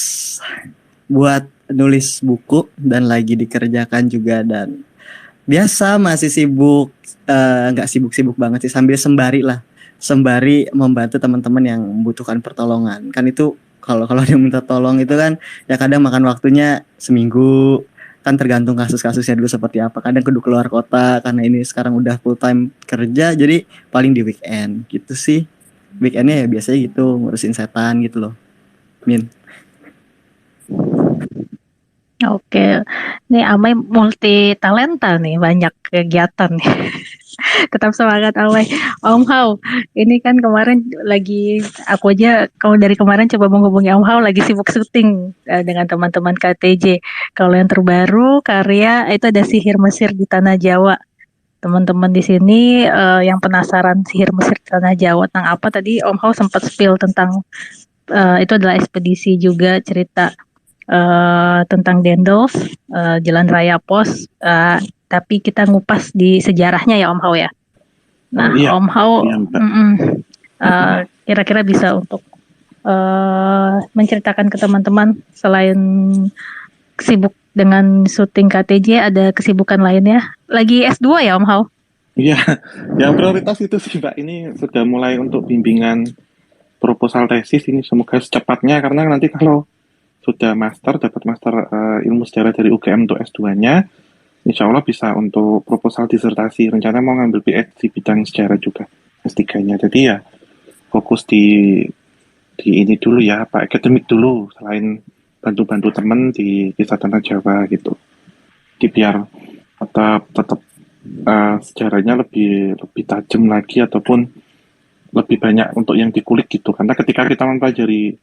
buat nulis buku dan lagi dikerjakan juga, dan biasa masih sibuk, nggak sibuk-sibuk banget sih, sembari membantu teman-teman yang membutuhkan pertolongan. Kan itu kalau ada yang minta tolong itu kan ya kadang makan waktunya seminggu, kan tergantung kasus-kasusnya dulu seperti apa. Kadang kudu keluar kota karena ini sekarang udah full time kerja, jadi paling di weekend gitu sih. Weekendnya ya biasanya gitu ngurusin setan gitu loh, Min. Oke, nih Amai multi talenta nih, banyak kegiatan nih. Tetap semangat Amai. Om Hao, ini kan kemarin lagi aku aja kalau dari kemarin coba menghubungi Om Hao lagi sibuk syuting dengan teman-teman KTJ. Kalau yang terbaru karya itu ada Sihir Mesir di Tanah Jawa. Teman-teman di sini yang penasaran Sihir Mesir di Tanah Jawa tentang apa tadi Om Hao sempat spill tentang itu adalah ekspedisi juga cerita tentang Dendels, Jalan Raya Pos, tapi kita ngupas di sejarahnya ya Om Hao ya. Nah, Iya. Om Hao, Iya, kira-kira bisa untuk menceritakan ke teman-teman selain sibuk dengan syuting KTJ, ada kesibukan lainnya. Lagi S2 ya Om Hao? Iya, yang prioritas itu sih Mbak, ini sudah mulai untuk bimbingan proposal tesis ini, semoga secepatnya, karena nanti kalau sudah dapat master ilmu sejarah dari UGM untuk S2-nya, insya Allah bisa untuk proposal disertasi. Rencana mau ngambil PhD bidang sejarah juga S3-nya. Jadi ya fokus di ini dulu ya, Pak, akademik dulu, selain bantu-bantu temen di Kisah Tanah Jawa gitu. Jadi biar tetap sejarahnya lebih tajam lagi ataupun lebih banyak untuk yang dikulik gitu. Karena ketika kita mempelajari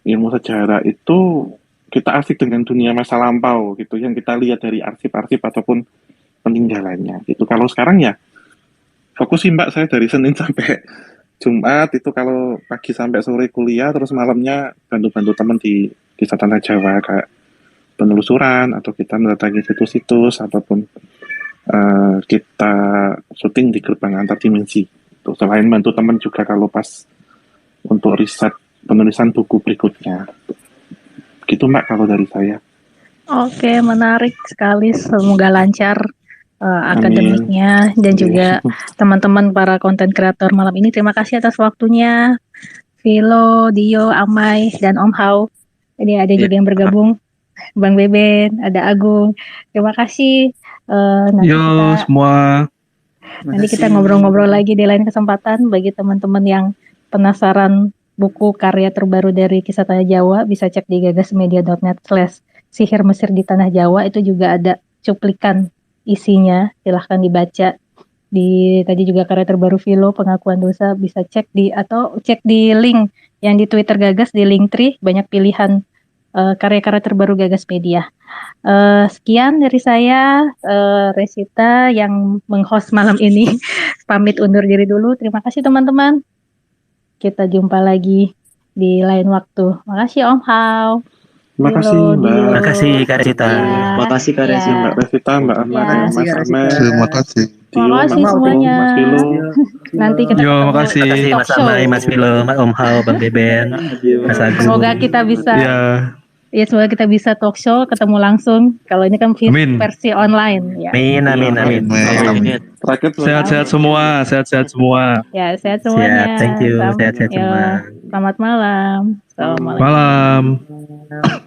ilmu sejarah itu kita asik dengan dunia masa lampau gitu, yang kita lihat dari arsip-arsip ataupun peninggalannya gitu. Kalau sekarang ya fokus sih Mbak, saya dari Senin sampai Jumat itu kalau pagi sampai sore kuliah, terus malamnya bantu-bantu teman di Kisah Tanah Jawa kayak penelusuran atau kita mendatangi situs-situs ataupun kita syuting di gerbang antar dimensi. Selain bantu teman juga kalau pas untuk riset penulisan buku berikutnya. Gitu Mbak kalau dari saya. Oke, menarik sekali. Semoga lancar akademiknya dan juga teman-teman para konten kreator malam ini. Terima kasih atas waktunya, Vilo, Dio, Amai, dan Om Hao. Ini ada juga yang bergabung, Bang Beben, ada Agung. Terima kasih. Nanti kita ngobrol-ngobrol lagi di lain kesempatan. Bagi teman-teman yang penasaran buku karya terbaru dari Kisah Tanah Jawa, bisa cek di gagasmedia.net/. Sihir Mesir di Tanah Jawa, itu juga ada cuplikan isinya, silahkan dibaca. Tadi juga karya terbaru Vilo, Pengakuan Dosa, bisa cek atau cek di link yang di Twitter Gagas, di Linktree, banyak pilihan karya-karya terbaru Gagas Media. Sekian dari saya, Resita yang meng-host malam ini. Pamit undur diri dulu. Terima kasih teman-teman. Kita jumpa lagi di lain waktu. Makasih Om Hao. Makasih Mbak. Makasih Kak Resita. Makasih Kak Resi. Mbak Resita, Mbak Ahmad, Ya. Mas Ahmed, Terima kasih. Tio, Makasih Mas semuanya. Mas Vilo. Nanti kita Yo, ketemu makasih. di Makasih talk Mas show. Amai, Mas Vilo, Om Hao, Bang Beben, Mas Agung. Semoga kita bisa semoga kita bisa talk show, ketemu langsung. Kalau ini kan Amin. versi online ya. Amin. Amin. Terakhir Sehat-sehat semua, sehat-sehat semua. Ya, sehat semuanya. Siap, thank you. Sehat-sehat Yo, semua. Selamat malam. Assalamualaikum. Malam.